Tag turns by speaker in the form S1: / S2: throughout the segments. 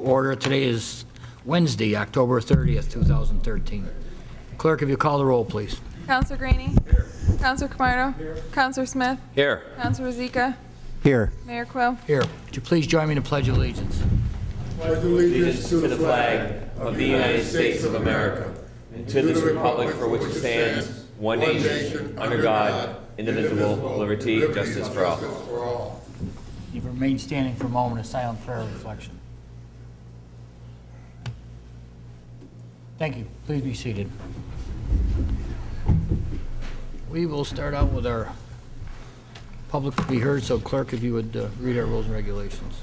S1: order. Today is Wednesday, October 30th, 2013. Clerk, if you call the roll, please.
S2: Counselor Graney? Here. Counselor Camardo? Here. Counselor Smith?
S3: Here.
S2: Counselor Zika?
S4: Here.
S2: Mayor Quill?
S1: Here. Would you please join me in the Pledge of Allegiance?
S3: Pledge allegiance to the flag of the United States of America and to the republic for which it stands, one nation, under God, indivisible, liberty, and justice for all.
S1: You remain standing for a moment of silent prayer and reflection. Thank you. Please be seated. We will start out with our public to be heard, so clerk, if you would read our rules and regulations.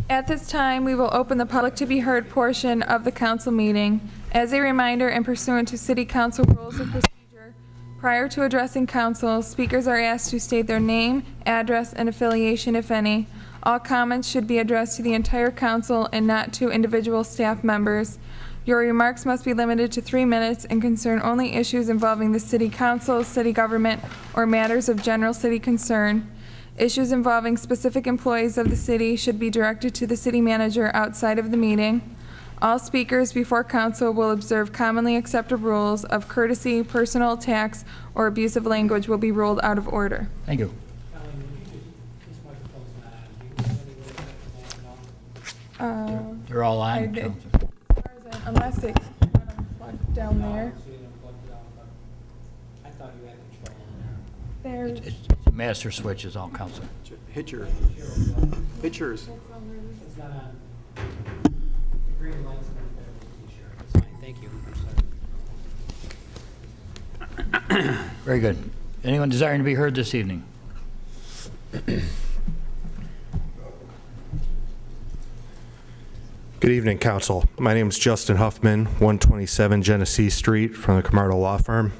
S2: At this time, we will open the public to be heard portion of the council meeting. As a reminder and pursuant to City Council rules of procedure, prior to addressing council, speakers are asked to state their name, address, and affiliation, if any. All comments should be addressed to the entire council and not to individual staff members. Your remarks must be limited to 3 minutes and concern only issues involving the city council, city government, or matters of general city concern. Issues involving specific employees of the city should be directed to the city manager outside of the meeting. All speakers before council will observe commonly accepted rules of courtesy, personal attacks, or abusive language will be ruled out of order.
S1: Thank you. They're all on, Counselor.
S2: Unless they plug down there.
S5: I thought you had control.
S2: There's.
S1: It's a master switch is all, Counselor.
S4: Hit yours.
S5: It's not on. The green light's not there with the t-shirt. It's fine, thank you. I'm sorry.
S1: Very good. Anyone desiring to be heard this evening?
S6: Good evening, Council. My name is Justin Huffman, 127 Genesee Street from the Camardo Law Firm.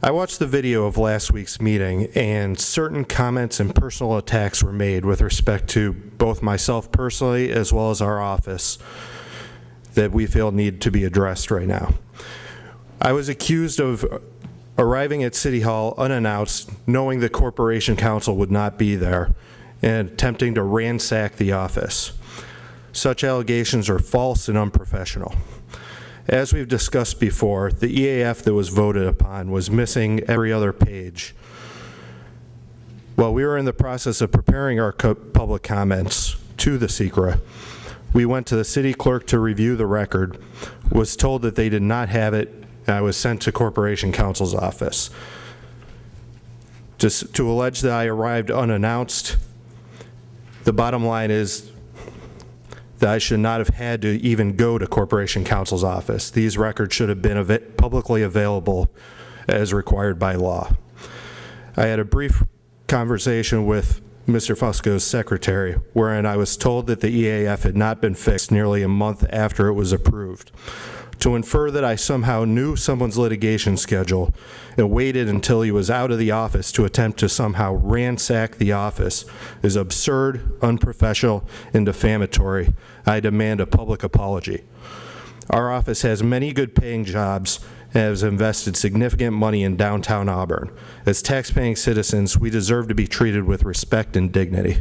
S6: I watched the video of last week's meeting, and certain comments and personal attacks were made with respect to both myself personally as well as our office that we feel need to be addressed right now. I was accused of arriving at City Hall unannounced, knowing the Corporation Council would not be there, and attempting to ransack the office. Such allegations are false and unprofessional. As we've discussed before, the EAF that was voted upon was missing every other page. While we were in the process of preparing our public comments to the SECRA, we went to the city clerk to review the record, was told that they did not have it, and I was sent to Corporation Counsel's office. Just to allege that I arrived unannounced, the bottom line is that I should not have had to even go to Corporation Counsel's office. These records should have been publicly available as required by law. I had a brief conversation with Mr. Fusco's secretary, wherein I was told that the EAF had not been fixed nearly a month after it was approved. To infer that I somehow knew someone's litigation schedule and waited until he was out of the office to attempt to somehow ransack the office is absurd, unprofessional, and defamatory. I demand a public apology. Our office has many good paying jobs and has invested significant money in downtown Auburn. As tax-paying citizens, we deserve to be treated with respect and dignity.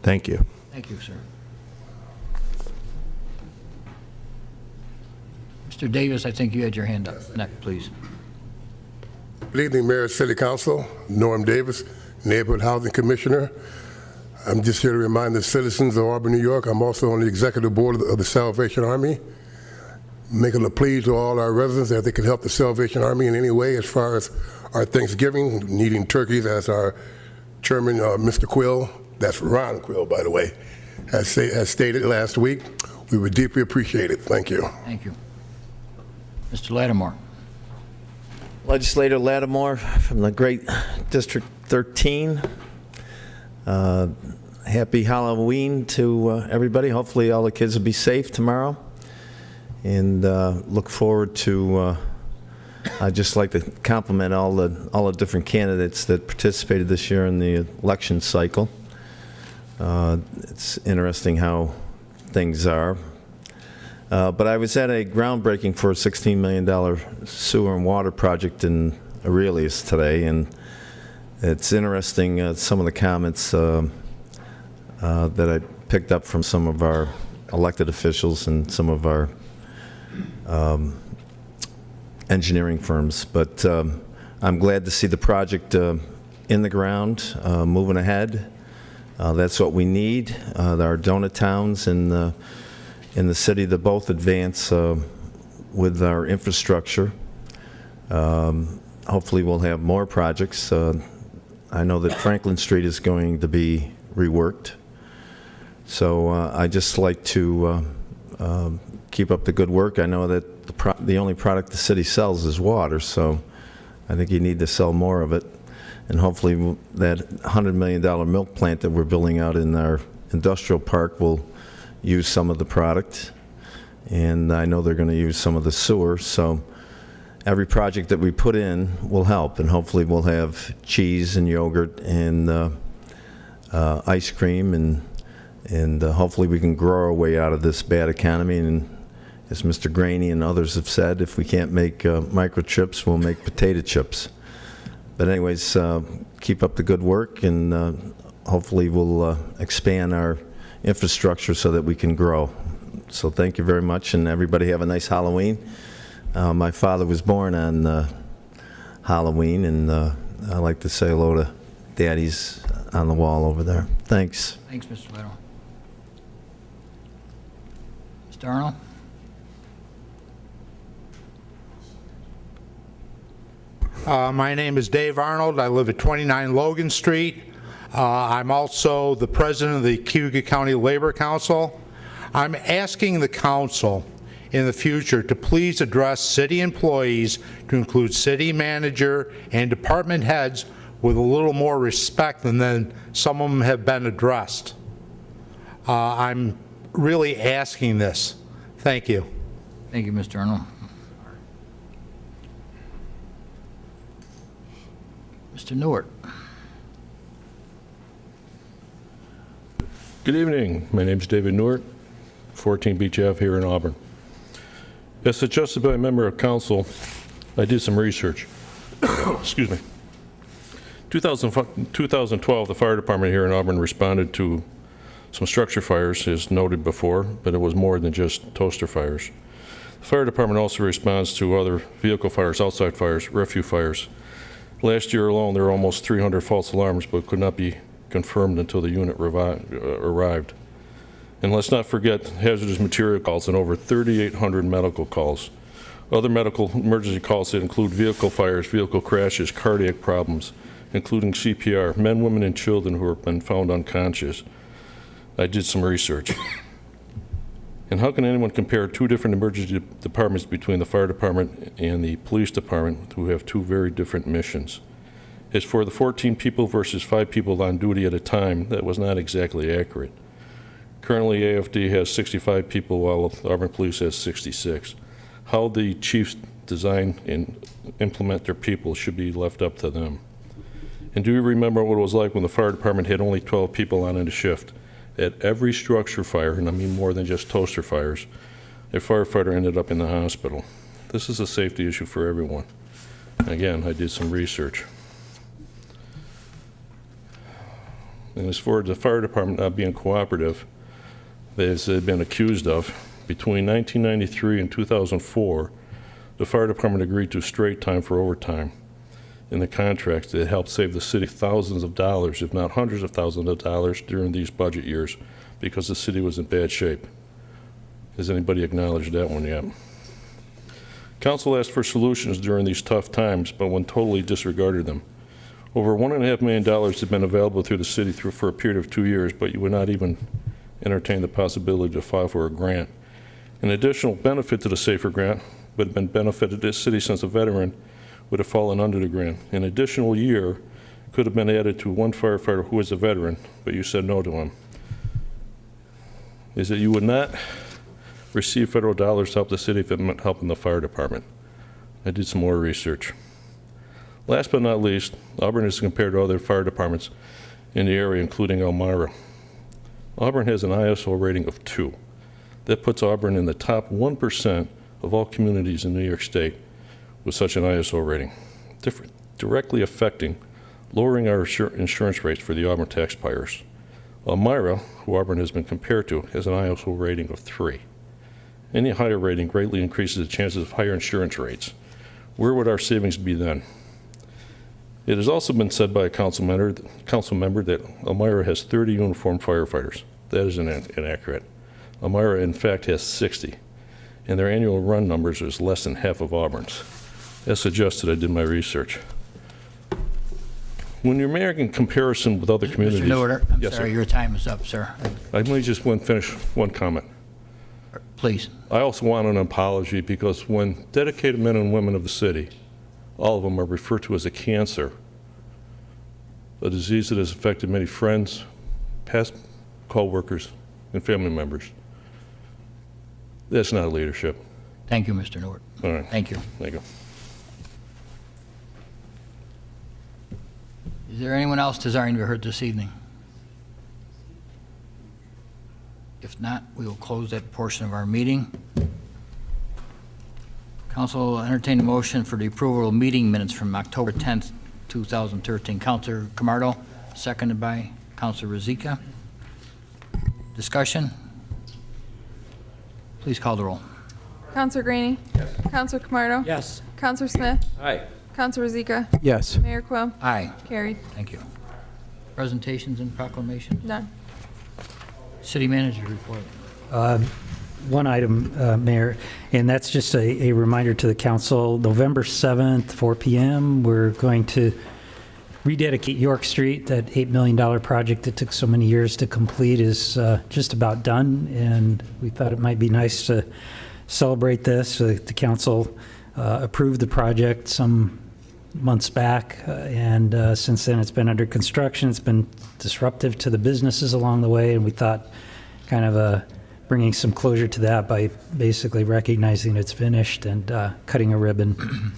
S6: Thank you.
S1: Thank you, sir. Mr. Davis, I think you had your hand up. Next, please.
S7: Good evening, Mayor, City Council. Norm Davis, Neighborhood Housing Commissioner. I'm just here to remind the citizens of Auburn, New York, I'm also on the executive board of the Salvation Army, making a plea to all our residents that they can help the Salvation Army in any way as far as our Thanksgiving, needing turkeys, as our chairman, Mr. Quill, that's Ron Quill, by the way, has stated last week. We would deeply appreciate it. Thank you.
S1: Thank you. Mr. Lattimore.
S8: Legislator Lattimore from the great District 13. Happy Halloween to everybody. Hopefully all the kids will be safe tomorrow. And look forward to, I'd just like to compliment all the different candidates that participated this year in the election cycle. It's interesting how things are. But I was at a groundbreaking for a $16 million sewer and water project in Aurelius today, and it's interesting some of the comments that I picked up from some of our elected officials and some of our engineering firms. But I'm glad to see the project in the ground, moving ahead. That's what we need. Our donor towns in the city to both advance with our infrastructure. Hopefully we'll have more projects. I know that Franklin Street is going to be reworked. So I just like to keep up the good work. I know that the only product the city sells is water, so I think you need to sell more of it. And hopefully that $100 million milk plant that we're building out in our industrial park will use some of the product. And I know they're going to use some of the sewer. So every project that we put in will help. And hopefully we'll have cheese and yogurt and ice cream. And hopefully we can grow our way out of this bad economy. And as Mr. Graney and others have said, if we can't make microchips, we'll make potato chips. But anyways, keep up the good work, and hopefully we'll expand our infrastructure so that we can grow. So thank you very much, and everybody have a nice Halloween. My father was born on Halloween, and I like to say hello to Daddy's on the wall over there. Thanks.
S1: Thanks, Mr. Little. Mr. Arnold?
S4: My name is Dave Arnold. I live at 29 Logan Street. I'm also the president of the Cayuga County Labor Council. I'm asking the council in the future to please address city employees, to include city manager and department heads, with a little more respect than some of them have been addressed. I'm really asking this. Thank you.
S1: Thank you, Mr. Arnold. Mr. Newart?
S9: Good evening. My name is David Newart, 14 Beach Ave here in Auburn. As suggested by a member of council, I did some research. Excuse me. 2012, the fire department here in Auburn responded to some structure fires, as noted before, but it was more than just toaster fires. The fire department also responds to other vehicle fires, outside fires, refuse fires. Last year alone, there were almost 300 false alarms, but could not be confirmed until the unit arrived. And let's not forget hazardous material calls and over 3,800 medical calls. Other medical emergency calls that include vehicle fires, vehicle crashes, cardiac problems, including CPR, men, women, and children who have been found unconscious. I did some research. And how can anyone compare two different emergency departments between the fire department and the police department, who have two very different missions? As for the 14 people versus 5 people on duty at a time, that was not exactly accurate. Currently, AFD has 65 people, while Auburn Police has 66. How the chiefs design and implement their people should be left up to them. And do you remember what it was like when the fire department had only 12 people on in a shift? At every structure fire, and I mean more than just toaster fires, a firefighter ended up in the hospital. This is a safety issue for everyone. Again, I did some research. And as for the fire department not being cooperative, as they've been accused of, between 1993 and 2004, the fire department agreed to straight time for overtime in the contracts that helped save the city thousands of dollars, if not hundreds of thousands of dollars, during these budget years, because the city was in bad shape. Has anybody acknowledged that one yet? Council asked for solutions during these tough times, but one totally disregarded them. Over $1.5 million had been available through the city for a period of 2 years, but you would not even entertain the possibility to file for a grant. An additional benefit to the SAFER grant would have been benefited this city since a veteran would have fallen under the grant. An additional year could have been added to one firefighter who is a veteran, but you said no to him. Is that you would not receive federal dollars to help the city if it meant helping the fire department. I did some more research. Last but not least, Auburn is compared to other fire departments in the area, including Elmira. Auburn has an ISO rating of 2. That puts Auburn in the top 1% of all communities in New York State with such an ISO rating, directly affecting lowering our insurance rates for the Auburn taxpayers. Elmira, who Auburn has been compared to, has an ISO rating of 3. Any higher rating greatly increases the chances of higher insurance rates. Where would our savings be then? It has also been said by a council member that Elmira has 30 uniformed firefighters. That is inaccurate. Elmira, in fact, has 60, and their annual run numbers is less than half of Auburn's. As suggested, I did my research. When you're making comparison with other communities...
S1: Mr. Newarter, I'm
S9: Yes,
S1: sorry,
S9: sir.
S1: your time is up, sir.
S9: Let me just finish one comment.
S1: Please.
S9: I also want an apology because when dedicated men and women of the city, all of them are referred to as a cancer, a disease that has affected many friends, past co-workers, and family members. That's not leadership.
S1: Thank you, Mr. Newarter.
S9: All right.
S1: Thank you.
S9: Thank you.
S1: Is there anyone else desiring to be heard this evening? If not, we will close that portion of our meeting. Council will entertain a motion for the approval of meeting minutes from October 10th, 2013. Councilor Camardo, seconded by Councilor Rozika. Discussion? Please call the roll.
S2: Counselor Greeny? Yes. Counselor Camardo?
S1: Yes.
S2: Counselor Smith?
S3: Aye.
S2: Counselor Rozika?
S5: Yes.
S2: Mayor Quill?
S1: Aye.
S2: Carried.
S1: Thank you. Presentations and proclamations?
S2: None.
S1: City manager's report.
S10: One item, Mayor, and that's just a reminder to the council. November 7th, 4 p.m., we're going to rededicate York Street. That $8 million project that took so many years to complete is just about done, and we thought it might be nice to celebrate this. The council approved the project some months back, and since then it's been under construction. It's been disruptive to the businesses along the way, and we thought kind of bringing some closure to that by basically recognizing it's finished and cutting a ribbon.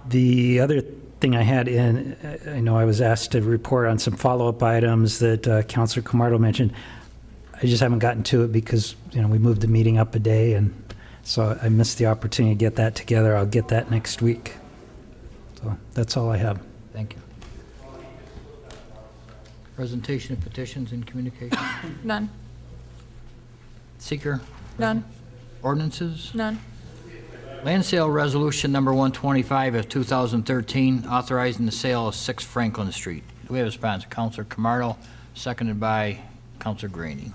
S10: The other thing I had in, I know I was asked to report on some follow-up items that Councilor Camardo mentioned. I just haven't gotten to it because, we moved the meeting up a day, and so I missed the opportunity to get that together. I'll get that next week. So that's all I have.
S1: Thank you. Presentation of petitions and communication.
S2: None.
S1: Seeker.
S2: None.
S1: Ordinances.
S2: None.
S1: Land sale resolution number 125 of 2013, authorizing the sale of 6 Franklin Street. Do we have a sponsor? Councilor Camardo, seconded by Councilor Greeny.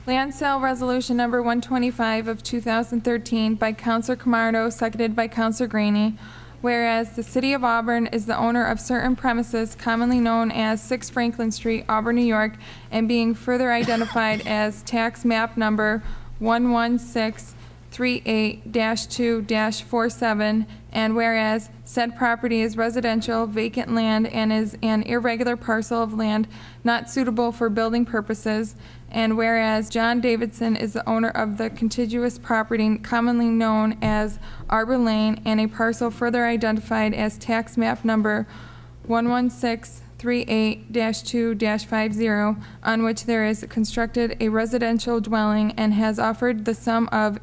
S2: Land sale resolution number 125 of 2013 by Councilor Camardo, seconded by Councilor Greeny. Whereas the City of Auburn is the owner of certain premises commonly known as 6 Franklin Street, Auburn, New York, and being further identified as tax map number 11638-2-47, and whereas said property is residential, vacant land, and is an irregular parcel of land not suitable for building purposes, and whereas John Davidson is the owner of the contiguous property commonly known as Arbor Lane and a parcel further identified as tax map number 11638-2-50, on which there is constructed a residential dwelling and has offered the sum of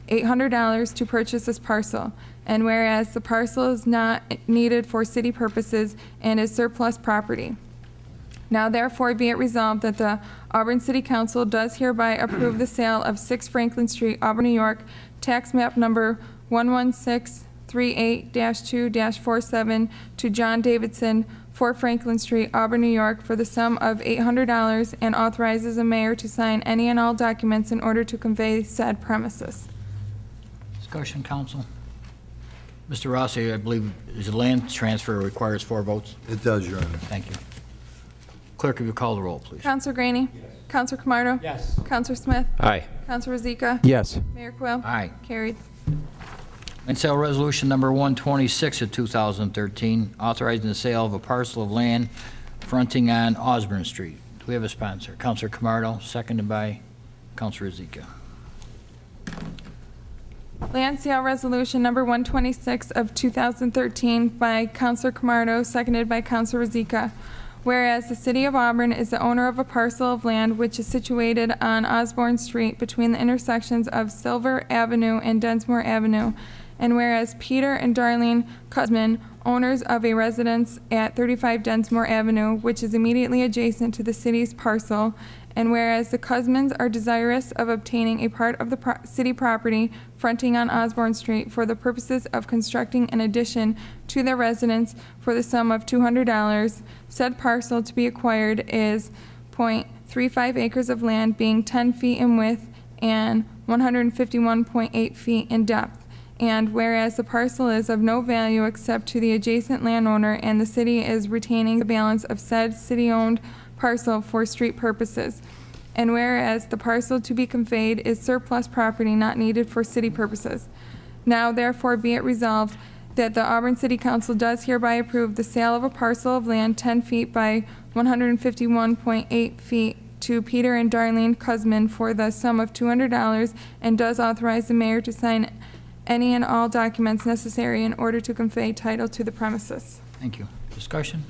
S2: $800 to purchase this parcel. And whereas the parcel is not needed for city purposes and is surplus property. Now therefore be it resolved that the Auburn City Council does hereby approve the sale of 6 Franklin Street, Auburn, New York, tax map number 11638-2-47 to John Davidson, 4 Franklin Street, Auburn, New York, for the sum of $800, and authorizes the mayor to sign any and all documents in order to convey said premises.
S1: Discussion, council. Mr. Rossi, I believe, is a land transfer requires 4 votes?
S11: It does, Your Honor.
S1: Thank you. Clerk, if you call the roll, please.
S2: Counselor Greeny? Yes. Counselor Camardo?
S5: Yes.
S2: Counselor Smith?
S3: Aye.
S2: Counselor Rozika?
S5: Yes.
S2: Mayor Quill?
S1: Aye.
S2: Carried.
S1: Land sale resolution number 126 of 2013, authorizing the sale of a parcel of land fronting on Osborne Street. Do we have a sponsor? Councilor Camardo, seconded by Councilor Rozika.
S2: Land sale resolution number 126 of 2013 by Councilor Camardo, seconded by Councilor Rozika. Whereas the City of Auburn is the owner of a parcel of land which is situated on Osborne Street between the intersections of Silver Avenue and Densmore Avenue, And whereas Peter and Darlene Cudman, owners of a residence at 35 Densmore Avenue, which is immediately adjacent to the city's parcel, and whereas the Cudmans are desirous of obtaining a part of the city property fronting on Osborne Street for the purposes of constructing an addition to their residence for the sum of $200, said parcel to be acquired is .35 acres of land, being 10 feet in width and 151.8 feet in depth. And whereas the parcel is of no value except to the adjacent landowner, and the city is retaining the balance of said city-owned parcel for street purposes. And whereas the parcel to be conveyed is surplus property not needed for city purposes. Now therefore be it resolved that the Auburn City Council does hereby approve the sale of a parcel of land 10 feet by 151.8 feet to Peter and Darlene Cudman for the sum of $200, and does authorize the mayor to sign any and all documents necessary in order to convey title to the premises.
S1: Thank you. Discussion?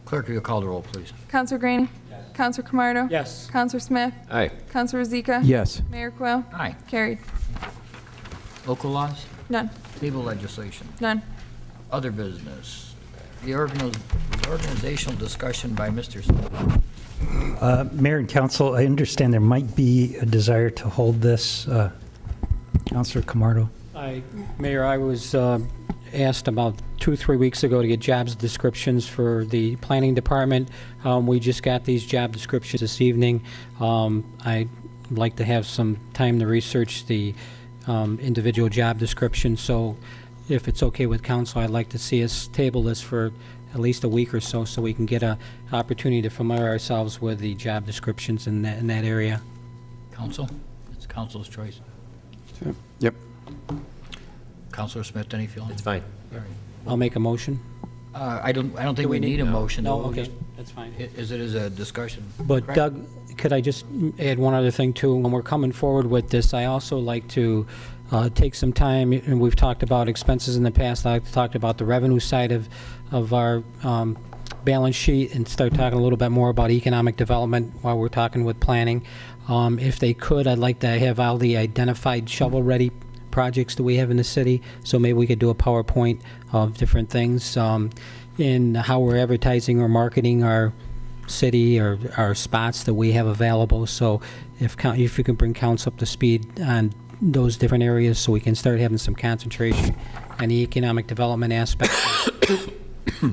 S1: Clerk, will you call the roll, please?
S2: Counselor Graney? Yes. Counselor Camardo?
S5: Yes.
S2: Counselor Smith?
S3: Aye.
S2: Counselor Rozika?
S8: Yes.
S2: Mayor Quill?
S1: Aye.
S2: Carried.
S1: Local laws?
S2: None.
S1: Table legislation?
S2: None.
S1: Other business? The organizational discussion by Mr. Smith.
S10: Mayor and council, I understand there might be a desire to hold this. Councilor Camardo.
S5: Mayor, I was asked about 2 or 3 weeks ago to get jobs descriptions for the planning department. We just got these job descriptions this evening. I'd like to have some time to research the individual job descriptions, so if it's okay with council, I'd like to see us table this for at least a week or so we can get an opportunity to familiar ourselves with the job descriptions in that area.
S1: Council? It's council's choice.
S11: Yep.
S1: Councilor Smith, any feeling?
S3: It's fine.
S5: I'll make a motion.
S1: I don't think we need a motion.
S5: No,
S1: though.
S5: okay,
S1: Just-
S5: that's fine.
S1: As it is a discussion.
S5: But
S1: Correct?
S5: Doug, could I just add one other thing too? When we're coming forward with this, I also like to take some time, and we've talked about expenses in the past. I've talked about the revenue side of our balance sheet, and start talking a little bit more about economic development while we're talking with planning. If they could, I'd like to have all the identified shovel-ready projects that we have in the city, so maybe we could do a PowerPoint of different things in how we're advertising or marketing our city or our spots that we have available. So if you can bring council up to speed on those different areas, so we can start having some concentration on the economic development aspect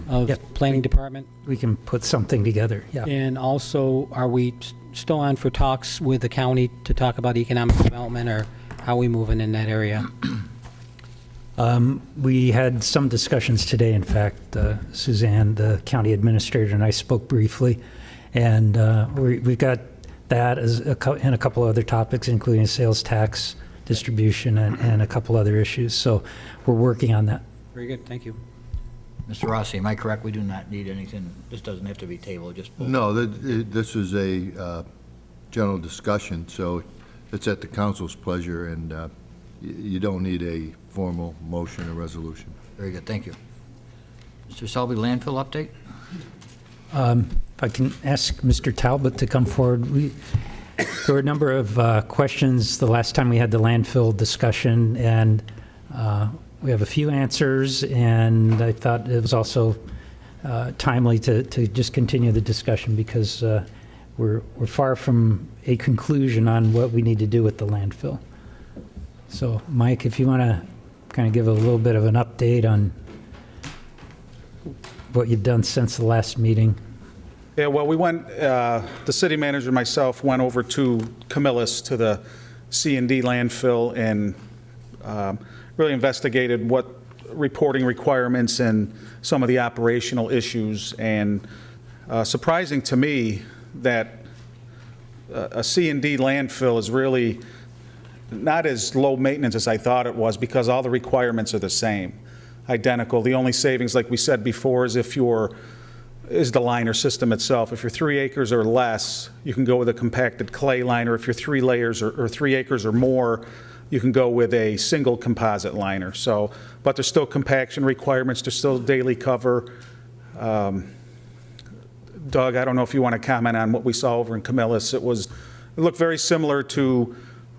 S5: of
S10: Yep.
S5: planning department.
S10: We can put something together, yeah.
S5: And also, are we still on for talks with the county to talk about economic development, or how are we moving in that area?
S10: We had some discussions today, in fact. Suzanne, the county administrator, and I spoke briefly, and we've got that and a couple of other topics, including sales tax distribution and a couple other issues. So we're working on that.
S5: Very good, thank you.
S1: Mr. Rossi, am I correct? We do not need anything. This doesn't have to be tabled, just.
S11: No, this is a general discussion, so it's at the council's pleasure, and you don't need a formal motion or resolution.
S1: Very good, thank you. Mr. Selby, landfill update?
S10: If I can ask Mr. Talbot to come forward. There were a number of questions the last time we had the landfill discussion, and we have a few answers, and I thought it was also timely to just continue the discussion, because we're far from a conclusion on what we need to do with the landfill. So, Mike, if you want to kind of give a little bit of an update on what you've done since the last meeting.
S12: Yeah, well, we went, the city manager and myself went over to Camillus, to the C&D landfill, and really investigated what reporting requirements and some of the operational issues. And surprising to me that a C&D landfill is really not as low maintenance as I thought it was, because all the requirements are the same, identical. The only savings, like we said before, is is the liner system itself. If you're 3 acres or less, you can go with a compacted clay liner. If you're 3 layers or 3 acres or more, you can go with a single composite liner. So, but there's still compaction requirements. There's still daily cover. Doug, I don't know if you want to comment on what we saw over in Camillus. It looked very similar to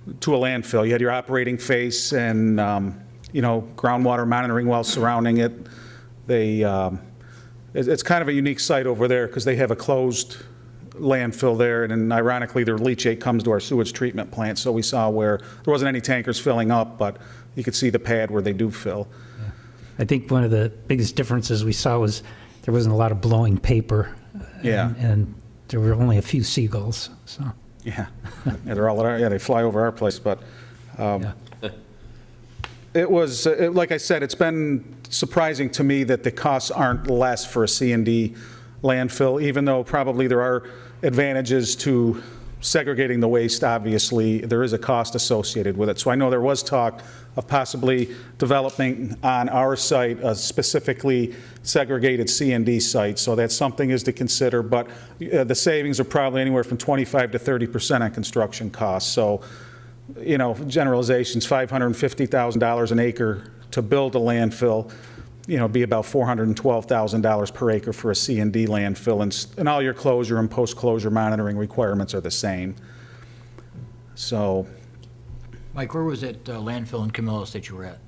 S12: a landfill. You had your operating face and groundwater monitoring wells surrounding it. It's kind of a unique site over there because they have a closed landfill there, and then ironically, their leachate comes to our sewage treatment plant. So we saw where there wasn't any tankers filling up, but you could see the pad where they do fill.
S10: I think one of the biggest differences we saw was there wasn't a lot of blowing paper.
S12: Yeah.
S10: And there were only a few seagulls, so.
S12: Yeah, they fly over our place, but
S10: Yeah.
S12: it was, like I said, it's been surprising to me that the costs aren't less for a C&D landfill, even though probably there are advantages to segregating the waste. Obviously, there is a cost associated with it. So I know there was talk of possibly developing on our site a specifically segregated C&D site. So that's something is to consider, but the savings are probably anywhere from 25 to 30% on construction costs. So, generalizations, $550,000 an acre to build a landfill, be about $412,000 per acre for a C&D landfill, and all your closure and post-closure monitoring requirements are the same. So
S1: Mike, where was that landfill in Camillus that you were at?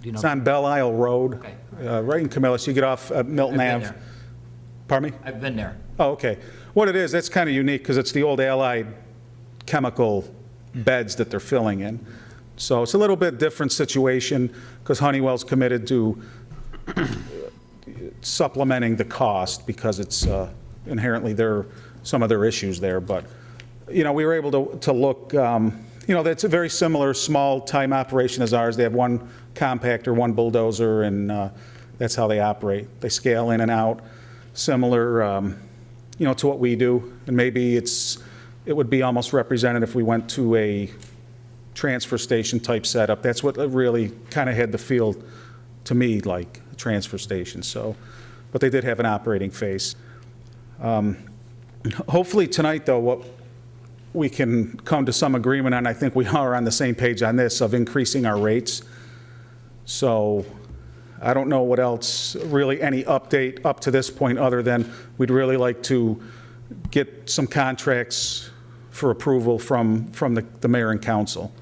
S1: Do you know?
S12: it's on Belle Isle Road,
S1: Okay.
S12: right in Camillus. You get off Milton
S1: I've been
S12: Ave.
S1: there.
S12: Pardon me?
S1: I've been there.
S12: Oh, okay. What it is, that's kind of unique because it's the old Allied chemical beds that they're filling in. So it's a little bit different situation because Honeywell's committed to supplementing the cost because it's inherently some of their issues there. But, we were able to look, that's a very similar small-time operation as ours. They have one compactor, one bulldozer, and that's how they operate. They scale in and out, similar, to what we do. And maybe it would be almost representative if we went to a transfer station type setup. That's what really kind of had the feel to me like a transfer station. So, but they did have an operating phase. Hopefully tonight, though, what we can come to some agreement on, I think we are on the same page on this, of increasing our rates. So I don't know what else, really any update up to this point other than we'd really like to get some contracts for approval from the mayor and council.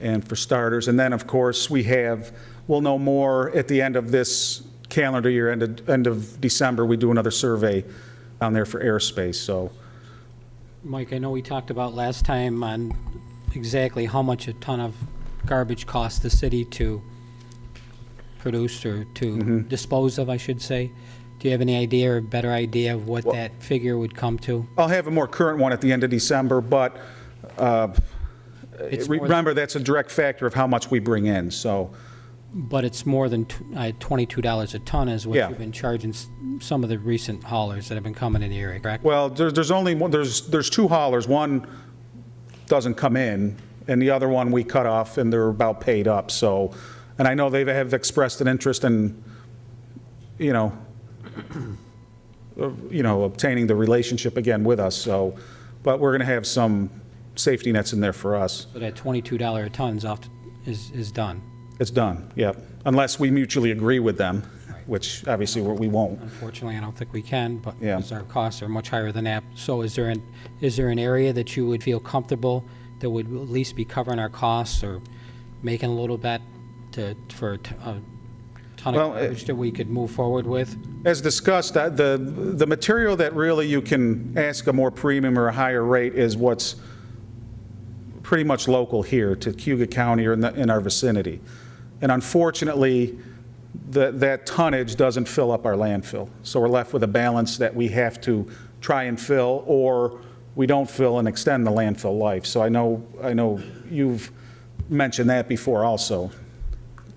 S12: And for starters, and then of course we'll know more at the end of this calendar year, end of December, we do another survey down there for airspace, so.
S5: Mike, I know we talked about last time on exactly how much a ton of garbage costs the city to produce or to dispose of, I should say. Do you have any idea or a better idea of what that figure would come to?
S12: I'll have a more current one at the end of December, but remember, that's a direct factor of how much we bring in, so.
S5: But it's more than $22 a ton is what
S12: Yeah.
S5: you've been charging some of the recent haulers that have been coming in the area, correct?
S12: Well, there's only one, there's two haulers. One doesn't come in, and the other one we cut off, and they're about paid up, so. And I know they have expressed an interest in, obtaining the relationship again with us, so. But we're going to have some safety nets in there for us.
S5: So that $22 a ton is done.
S12: It's done, yep. Unless we mutually agree with them, which obviously we won't.
S5: Unfortunately, I don't think we can, but
S12: Yeah.
S5: because our costs are much higher than that. So is there an area that you would feel comfortable that would at least be covering our costs or making a little bet for a ton
S12: Well,
S5: of garbage that we could move forward with?
S12: As discussed, the material that really you can ask a more premium or a higher rate is what's pretty much local here to Cayuga County or in our vicinity. And unfortunately, that tonnage doesn't fill up our landfill. So we're left with a balance that we have to try and fill, or we don't fill and extend the landfill life. So I know you've mentioned that before also.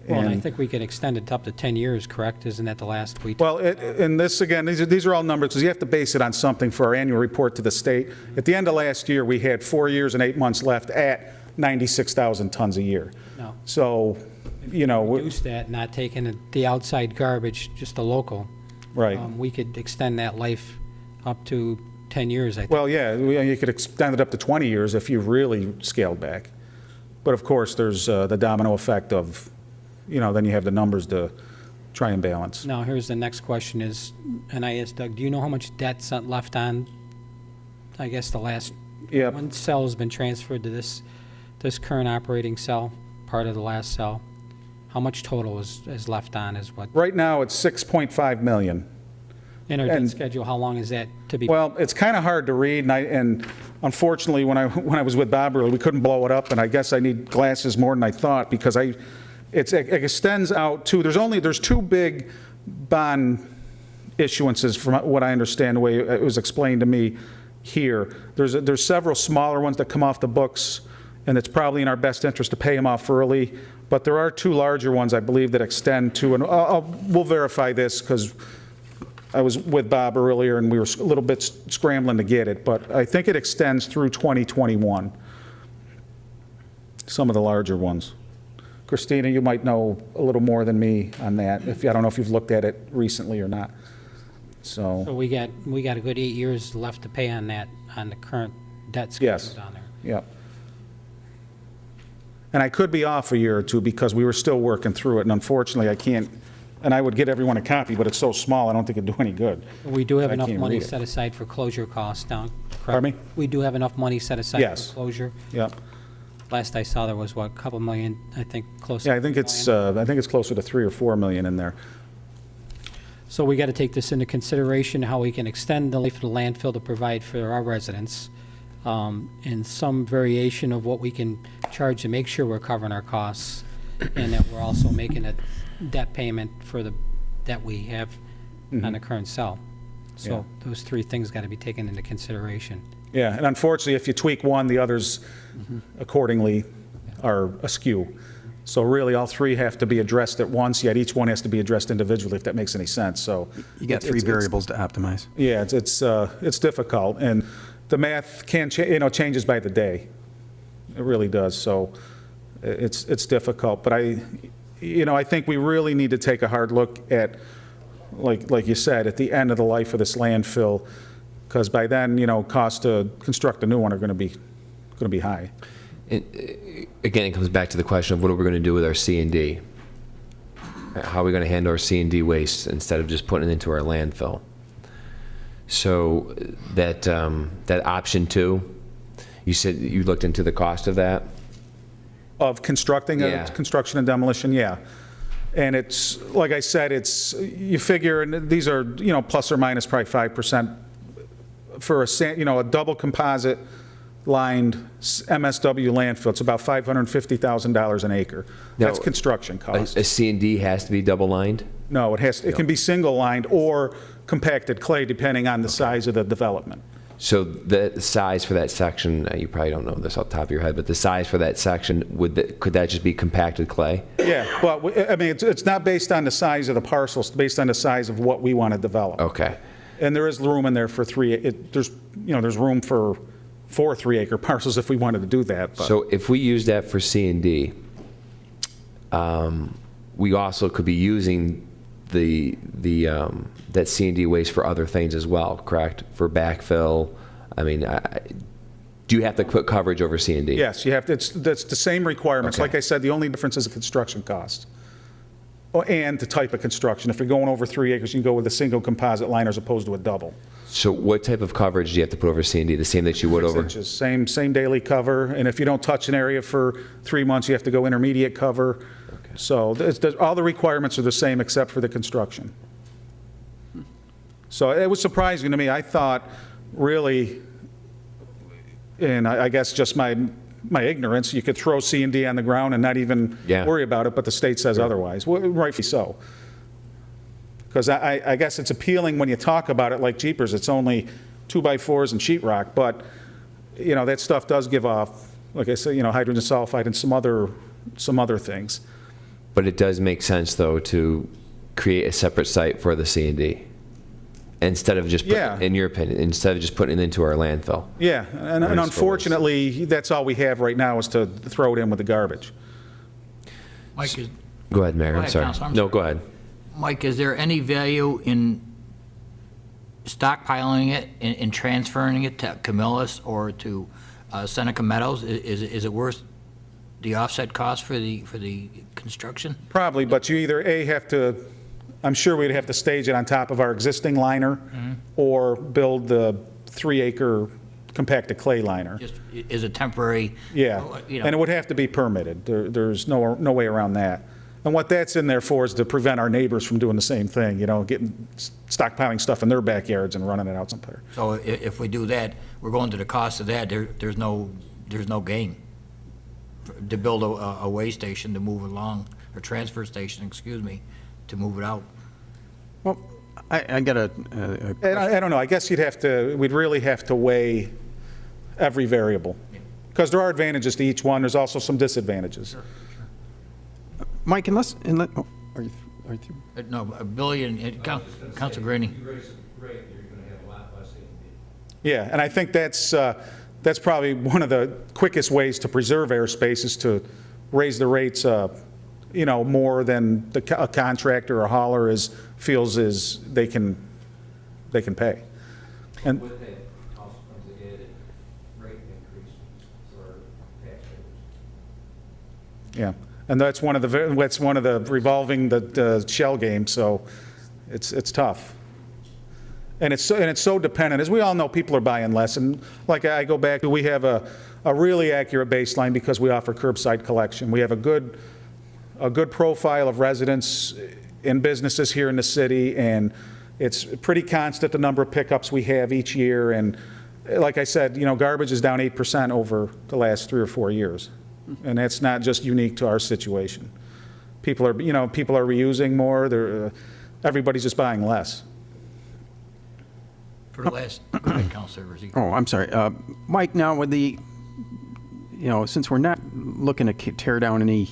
S5: Well, and I think we could extend it up to 10 years, correct? Isn't that the last we?
S12: Well, and this, again, these are all numbers, because you have to base it on something for our annual report to the state. At the end of last year, we had 4 years and 8 months left at 96,000 tons a year.
S5: No.
S12: So,
S5: Reduce that, not taking the outside garbage, just the local.
S12: Right.
S5: We could extend that life up to 10 years, I think.
S12: Well, yeah, you could extend it up to 20 years if you really scaled back. But of course, there's the domino effect of, then you have the numbers to try and balance.
S5: Now, here's the next question is, and I asked Doug, do you know how much debt's left on, I guess, the last,
S12: Yeah.
S5: one cell's been transferred to this current operating cell, part of the last cell? How much total is left on is what?
S12: Right now, it's 6.5 million.
S5: In our debt
S12: and-
S5: schedule, how long is that to be?
S12: Well, it's kind of hard to read, and unfortunately, when I was with Bob earlier, we couldn't blow it up, and I guess I need glasses more than I thought, because it extends out to, there's two big bond issuances, from what I understand, the way it was explained to me here. There's several smaller ones that come off the books, and it's probably in our best interest to pay them off early, but there are two larger ones, I believe, that extend to, and we'll verify this, because I was with Bob earlier, and we were a little bit scrambling to get it, but I think it extends through 2021, some of the larger ones. Christina, you might know a little more than me on that. I don't know if you've looked at it recently or not.
S5: So we got a good 8 years left to pay on that, on the current debt schedule
S12: Yes.
S5: down there.
S12: Yep. And I could be off a year or two because we were still working through it, and unfortunately, I can't, and I would get everyone a copy, but it's so small, I don't think it'd do any good.
S5: We do have
S12: I
S5: enough
S12: can't
S5: money
S12: read it.
S5: set aside for closure costs now, correct?
S12: Pardon me?
S5: We do have enough money set aside
S12: Yes.
S5: for closure?
S12: Yep.
S5: Last I saw, there was, what, a couple million, I think, close to
S12: Yeah, I think it's closer to 3 or 4 million in there.
S5: So we got to take this into consideration, how we can extend the life of the landfill to provide for our residents, and some variation of what we can charge to make sure we're covering our costs, and that we're also making a debt payment for the debt we have on the current cell. So those three things got to be taken into consideration.
S12: Yeah, and unfortunately, if you tweak one, the others accordingly are askew. So really, all three have to be addressed at once, yet each one has to be addressed individually, if that makes any sense, so.
S13: You got three variables to optimize.
S12: Yeah, it's difficult, and the math changes by the day. It really does, so it's difficult. But I think we really need to take a hard look at, like you said, at the end of the life of this landfill, because by then, costs to construct a new one are going to be high.
S3: Again, it comes back to the question of what are we going to do with our C&D? How are we going to handle our C&D waste instead of just putting it into our landfill? So that option 2, you said you looked into the cost of that?
S12: Of constructing
S3: Yeah.
S12: construction and demolition, yeah. And it's, like I said, you figure, and these are, plus or minus probably 5% for a double composite lined MSW landfill. It's about $550,000 an acre. That's
S3: Now,
S12: construction cost.
S3: A C&D has to be double-lined?
S12: No, it can be single lined or compacted clay, depending on the size of the development.
S3: So the size for that section, you probably don't know this off the top of your head, but the size for that section, could that just be compacted clay?
S12: Yeah, well, I mean, it's not based on the size of the parcels, it's based on the size of what we want to develop.
S3: Okay.
S12: And there is room in there for there's room for 4 3-acre parcels if we wanted to do that. But.
S3: So if we use that for C&D, we also could be using that C&D waste for other things as well, correct? For backfill, I mean, do you have to put coverage over C&D?
S12: Yes, you have to, that's the same requirements.
S3: Okay.
S12: Like I said, the only difference is the construction cost. Oh, and the type of construction. If you're going over 3 acres, you can go with a single composite liner as opposed to a double.
S3: So what type of coverage do you have to put over C&D? The same that you would
S12: 6
S3: over?
S12: inches, same daily cover, and if you don't touch an area for 3 months, you have to go intermediate cover. So all the requirements are the same except for the construction. So it was surprising to me. I thought, really, and I guess just my ignorance, you could throw C&D on the ground and not even worry about it, but the state says otherwise. Well, rightfully so. Because I guess it's appealing when you talk about it like jeepers. It's only 2x4s and sheetrock, but that stuff does give off, like I said, hydrogen sulfide and some other things.
S3: But it does make sense, though, to create a separate site for the C&D instead of just, in your opinion, instead of just putting it into our landfill.
S12: Yeah, and unfortunately, that's all we have right now is to throw it in with the garbage.
S1: Mike,
S3: Go ahead, Mayor.
S1: Go
S3: I'm
S1: ahead,
S3: sorry.
S1: Counsel, I'm
S3: No,
S1: sorry.
S3: go ahead.
S1: Mike, is there any value in stockpiling it and transferring it to Camillus or to Seneca Meadows? Is it worth the offset cost for the construction?
S12: Probably, but you either have to, I'm sure we'd have to stage it on top of our existing liner or build the 3-acre compacted clay liner.
S1: Just is a temporary,
S12: Yeah,
S1: you know.
S12: and it would have to be permitted. There's no way around that. And what that's in there for is to prevent our neighbors from doing the same thing, stockpiling stuff in their backyards and running it out somewhere.
S1: So if we do that, we're going to the cost of that, there's no gain to build a way station to move it along, or transfer station, excuse me, to move it out.
S13: Well, I got a
S12: And I don't know, I guess we'd really have to weigh every variable. Because there are advantages to each one, there's also some disadvantages.
S13: Mike, are you through?
S1: No, Billy and Council Graney.
S12: Yeah, and I think that's probably one of the quickest ways to preserve airspace is to raise the rates, more than a contractor or hauler feels they can pay. And
S14: With that also comes the added rate increase for taxpayers.
S12: yeah, and that's one of the revolving the shell game. So it's tough, and it's so dependent. As we all know, people are buying less, and like I go back to, we have a really accurate baseline because we offer curbside collection. We have a good profile of residents and businesses here in the city, and it's pretty constant the number of pickups we have each year. And like I said, garbage is down 8% over the last 3 or 4 years. And that's not just unique to our situation. People are reusing more. Everybody's just buying less.
S1: For the last, go ahead, Councilor Rizzi.
S13: Oh, I'm sorry. Mike, now with since we're not looking to tear down any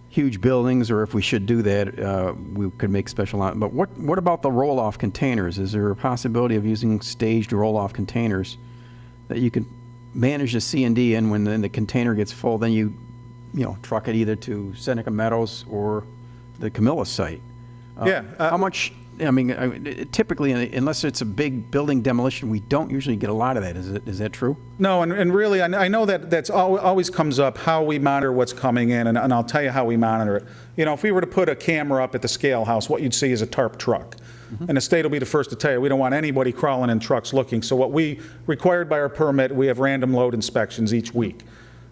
S13: huge buildings, or if we should do that, we could make special, but what about the roll-off containers? Is there a possibility of using staged roll-off containers that you can manage the C&D in when the container gets full, then you truck it either to Seneca Meadows or the Camillus site?
S12: Yeah.
S13: How much, typically, unless it's a big building demolition, we don't usually get a lot of that. Is that true?
S12: No, and really, I know that's always comes up, how we monitor what's coming in, and I'll tell you how we monitor it. If we were to put a camera up at the scale house, what you'd see is a tarp truck. And the state will be the first to tell you, we don't want anybody crawling in trucks looking. So what we, required by our permit, we have random load inspections each week,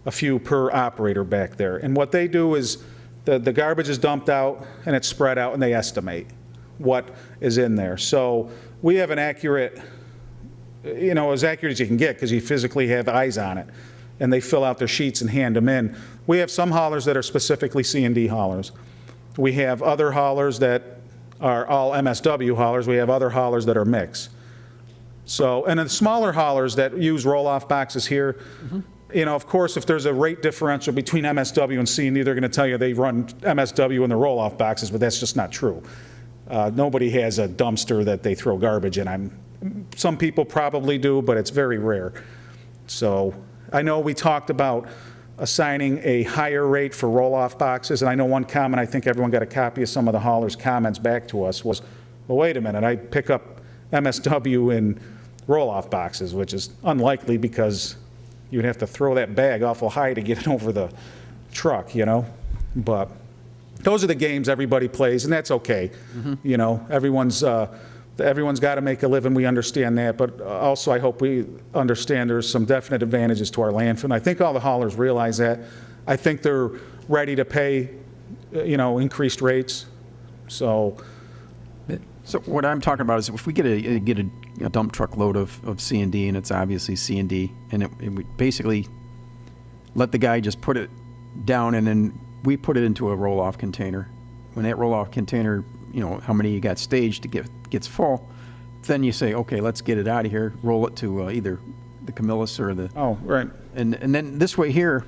S12: a few per operator back there. And what they do is, the garbage is dumped out, and it's spread out, and they estimate what is in there. So we have an accurate, as accurate as you can get, because you physically have eyes on it, and they fill out their sheets and hand them in. We have some haulers that are specifically C&D haulers. We have other haulers that are all MSW haulers. We have other haulers that are mixed. So, and then smaller haulers that use roll-off boxes here, of course, if there's a rate differential between MSW and C&D, they're going to tell you they run MSW in the roll-off boxes, but that's just not true. Nobody has a dumpster that they throw garbage in. Some people probably do, but it's very rare. So I know we talked about assigning a higher rate for roll-off boxes, and I know one comment, I think everyone got a copy of some of the haulers' comments back to us, was, well, wait a minute, I pick up MSW in roll-off boxes, which is unlikely because you'd have to throw that bag awful high to get it over the truck, But those are the games everybody plays, and that's okay. Everyone's got to make a living. We understand that, but also I hope we understand there's some definite advantages to our landfill. And I think all the haulers realize that. I think they're ready to pay, increased rates. So
S13: what I'm talking about is if we get a dump truck load of C&D, and it's obviously C&D, and it would basically let the guy just put it down, and then we put it into a roll-off container. When that roll-off container, how many you got staged gets full, then you say, okay, let's get it out of here, roll it to either the Camillus or the...
S12: Oh, right.
S13: And then this way here,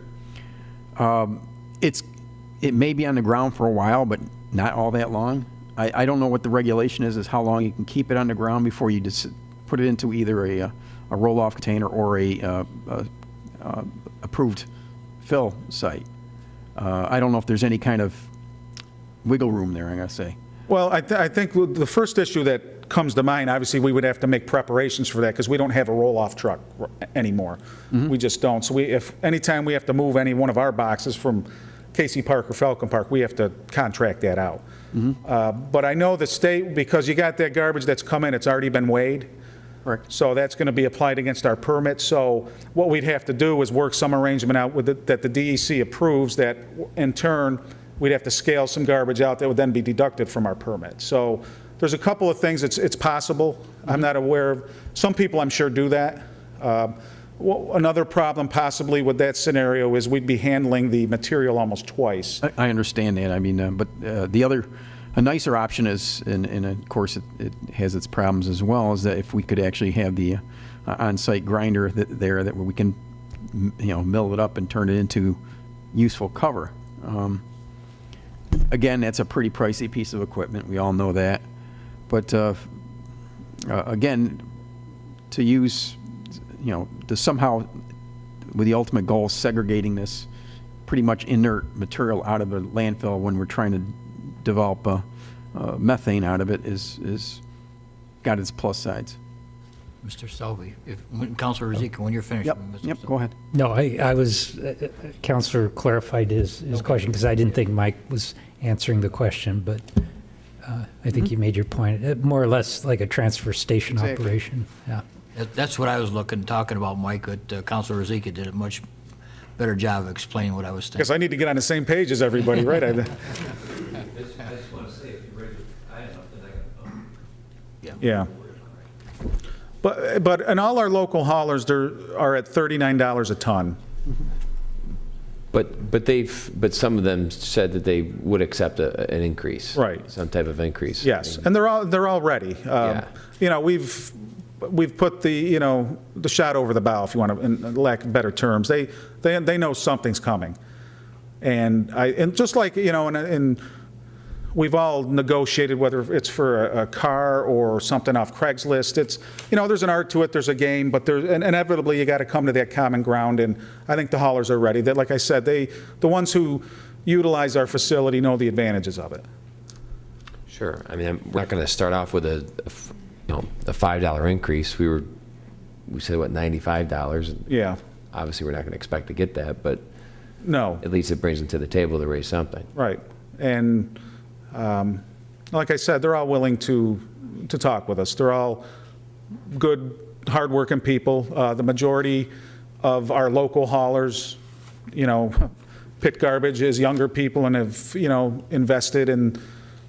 S13: it may be on the ground for a while, but not all that long. I don't know what the regulation is how long you can keep it on the ground before you just put it into either a roll-off container or a approved fill site. I don't know if there's any kind of wiggle room there, I gotta say.
S12: Well, I think the first issue that comes to mind, obviously, we would have to make preparations for that because we don't have a roll-off truck anymore. We just don't. So if anytime we have to move any one of our boxes from Casey Park or Falcon Park, we have to contract that out. But I know the state, because you got that garbage that's come in, it's already been weighed. Correct. So that's going to be applied against our permit. So what we'd have to do is work some arrangement out with it that the DEC approves, that in turn, we'd have to scale some garbage out that would then be deducted from our permit. So there's a couple of things, it's possible. I'm not aware of, some people I'm sure do that. Another problem possibly with that scenario is we'd be handling the material almost twice.
S13: I understand that. I mean, but a nicer option is, and of course it has its problems as well, is that if we could actually have the on-site grinder there that we can, mill it up and turn it into useful cover. Again, that's a pretty pricey piece of equipment. We all know that. But again, to use, to somehow, with the ultimate goal of segregating this pretty much inert material out of a landfill when we're trying to develop methane out of it is got its plus sides.
S1: Mr. Selby, Councilor Rozika, when you're finished.
S13: Yep,
S1: Mr.
S13: yep,
S1: Selby.
S13: go ahead.
S10: No, I was, Counselor clarified his question, because I didn't think Mike was answering the question, but I think you made your point. More or less like a transfer station
S13: Exactly.
S10: operation. Yeah.
S1: That's what I was talking about, Mike, but Councilor Rozika did a much better job of explaining what I was
S12: Because
S1: thinking.
S12: I need to get on the same page as everybody, right?
S14: I just want to say, if you raise it high enough, then I can.
S12: Yeah. But in all our local haulers, they are at $39 a ton.
S3: But some of them said that they would accept an increase.
S12: Right.
S3: Some type of increase.
S12: Yes, and they're all ready.
S3: Yeah.
S12: We've put the shot over the bow, if you want to, in lack of better terms. They know something's coming. And just like, and we've all negotiated whether it's for a car or something off Craigslist. It's, there's an art to it, there's a game, but inevitably you got to come to that common ground, and I think the haulers are ready. That, like I said, the ones who utilize our facility know the advantages of it.
S3: Sure. I mean, we're not going to start off with a $5 increase. We said, what, $95?
S12: Yeah.
S3: Obviously, we're not going to expect to get that, but
S12: No.
S3: at least it brings them to the table to raise something.
S12: Right. And like I said, they're all willing to talk with us. They're all good, hardworking people. The majority of our local haulers, pick garbage as younger people and have, invested in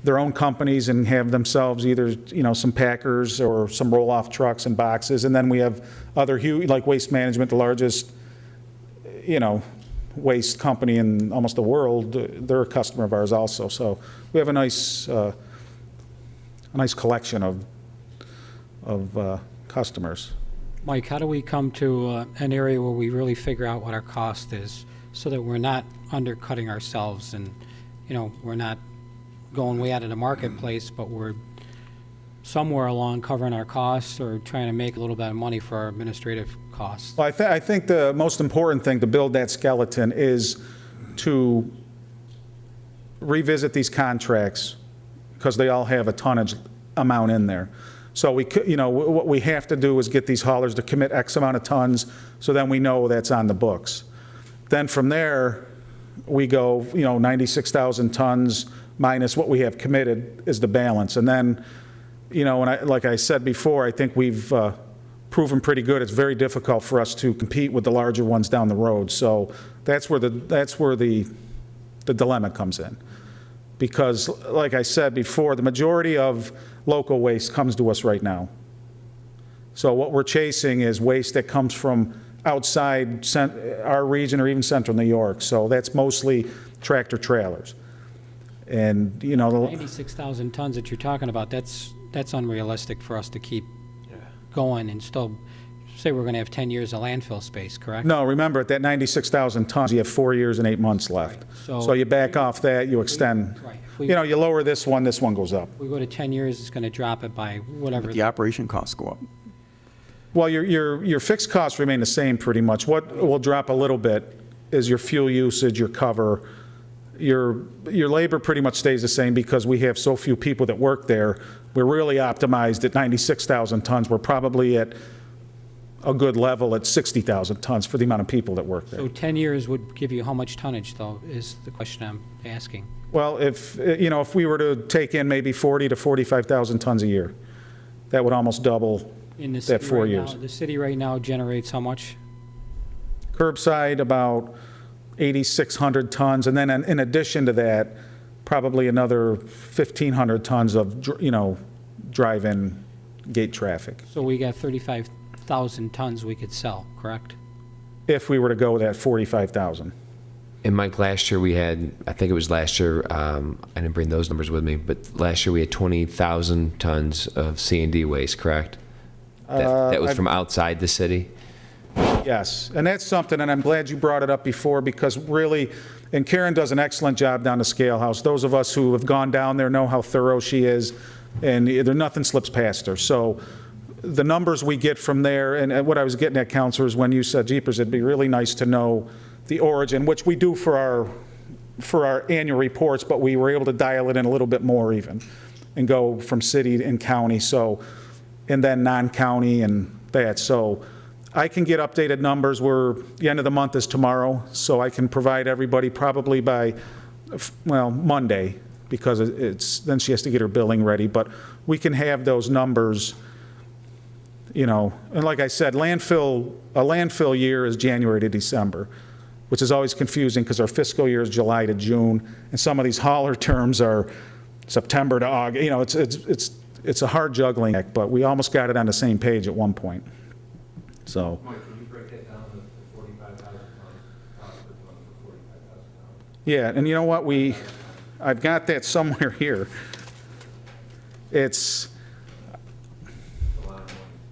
S12: their own companies and have themselves either, some packers or some roll-off trucks and boxes. And then we have other huge, like Waste Management, the largest, waste company in almost the world. They're a customer of ours also. So we have a nice collection of customers.
S5: Mike, how do we come to an area where we really figure out what our cost is so that we're not undercutting ourselves and, we're not going way out of the marketplace, but we're somewhere along covering our costs or trying to make a little bit of money for our administrative costs?
S12: Well, I think the most important thing to build that skeleton is to revisit these contracts, because they all have a tonnage amount in there. So what we have to do is get these haulers to commit X amount of tons, so then we know that's on the books. Then from there, we go, 96,000 tons minus what we have committed is the balance. And then, like I said before, I think we've proven pretty good. It's very difficult for us to compete with the larger ones down the road. So that's where the dilemma comes in. Because, like I said before, the majority of local waste comes to us right now. So what we're chasing is waste that comes from outside our region or even central New York. So that's mostly tractor trailers. And,
S5: 96,000 tons that you're talking about, that's unrealistic for us to keep going and still say we're going to have 10 years of landfill space, correct?
S12: No, remember, at that 96,000 tons, you have 4 years and 8 months left.
S5: Right.
S12: So you back off that, you extend.
S5: Right.
S12: You lower this one goes up.
S5: If we go to 10 years, it's going to drop it by whatever.
S13: The operation costs go up.
S12: Well, your fixed costs remain the same pretty much. What will drop a little bit is your fuel usage, your cover. Your labor pretty much stays the same because we have so few people that work there. We're really optimized at 96,000 tons. We're probably at a good level at 60,000 tons for the amount of people that work there.
S5: So 10 years would give you how much tonnage, though, is the question I'm asking.
S12: Well, if we were to take in maybe 40 to 45,000 tons a year, that would almost double
S5: In the
S12: that
S5: city
S12: 4
S5: right
S12: years.
S5: now, the city right now generates how much?
S12: Curbside, about 8,600 tons, and then in addition to that, probably another 1,500 tons of, drive-in gate traffic,
S5: So we got 35,000 tons we could sell, correct?
S12: if we were to go with that 45,000.
S3: And Mike, last year we had, I think it was last year, I didn't bring those numbers with me, but last year we had 20,000 tons of C&D waste, correct? That was from outside the city?
S12: Yes, and that's something, and I'm glad you brought it up before, because really, and Karen does an excellent job down to Scale House. Those of us who have gone down there know how thorough she is, and nothing slips past her. So the numbers we get from there, and what I was getting at, Counselor, is when you said, jeepers, it'd be really nice to know the origin, which we do for our annual reports, but we were able to dial it in a little bit more even, and go from city and county, so, and then non-county and that. So I can get updated numbers. The end of the month is tomorrow, so I can provide everybody probably by, Monday, because then she has to get her billing ready, but we can have those numbers, and like I said, a landfill year is January to December, which is always confusing because our fiscal year is July to June, and some of these hauler terms are September to August. It's a hard juggling act, but we almost got it on the same page at one point. So.
S14: Mike, can you break that down to 45,000 tons, cost per ton for 45,000 tons?
S12: Yeah, and you know what, I've got that somewhere here. It's,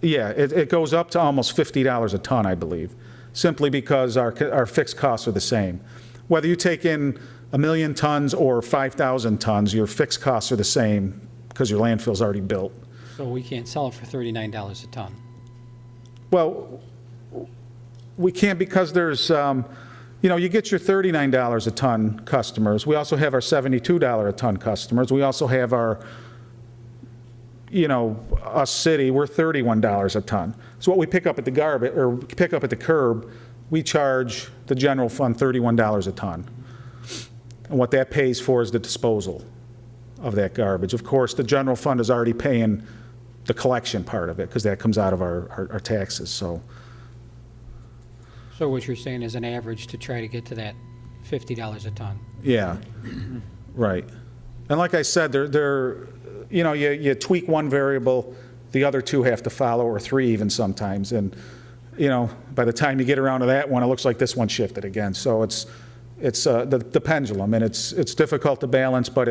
S12: yeah, it goes up to almost $50 a ton, I believe, simply because our fixed costs are the same. Whether you take in 1 million tons or 5,000 tons, your fixed costs are the same because your landfill's already built.
S5: So we can't sell it for $39 a ton.
S12: Well, we can't, because there's, you get your $39 a ton customers. We also have our $72 a ton customers. We also have our, us city, we're $31 a ton. So what we pick up at the garbage, or pick up at the curb, we charge the general fund $31 a ton. And what that pays for is the disposal of that garbage. Of course, the general fund is already paying the collection part of it, because that comes out of our taxes, so.
S5: So what you're saying is an average to try to get to that $50 a ton?
S12: Yeah, right. And like I said, you tweak one variable, the other two have to follow, or three even sometimes, and, by the time you get around to that one, it looks like this one shifted again. So it's the pendulum, and it's difficult to balance, but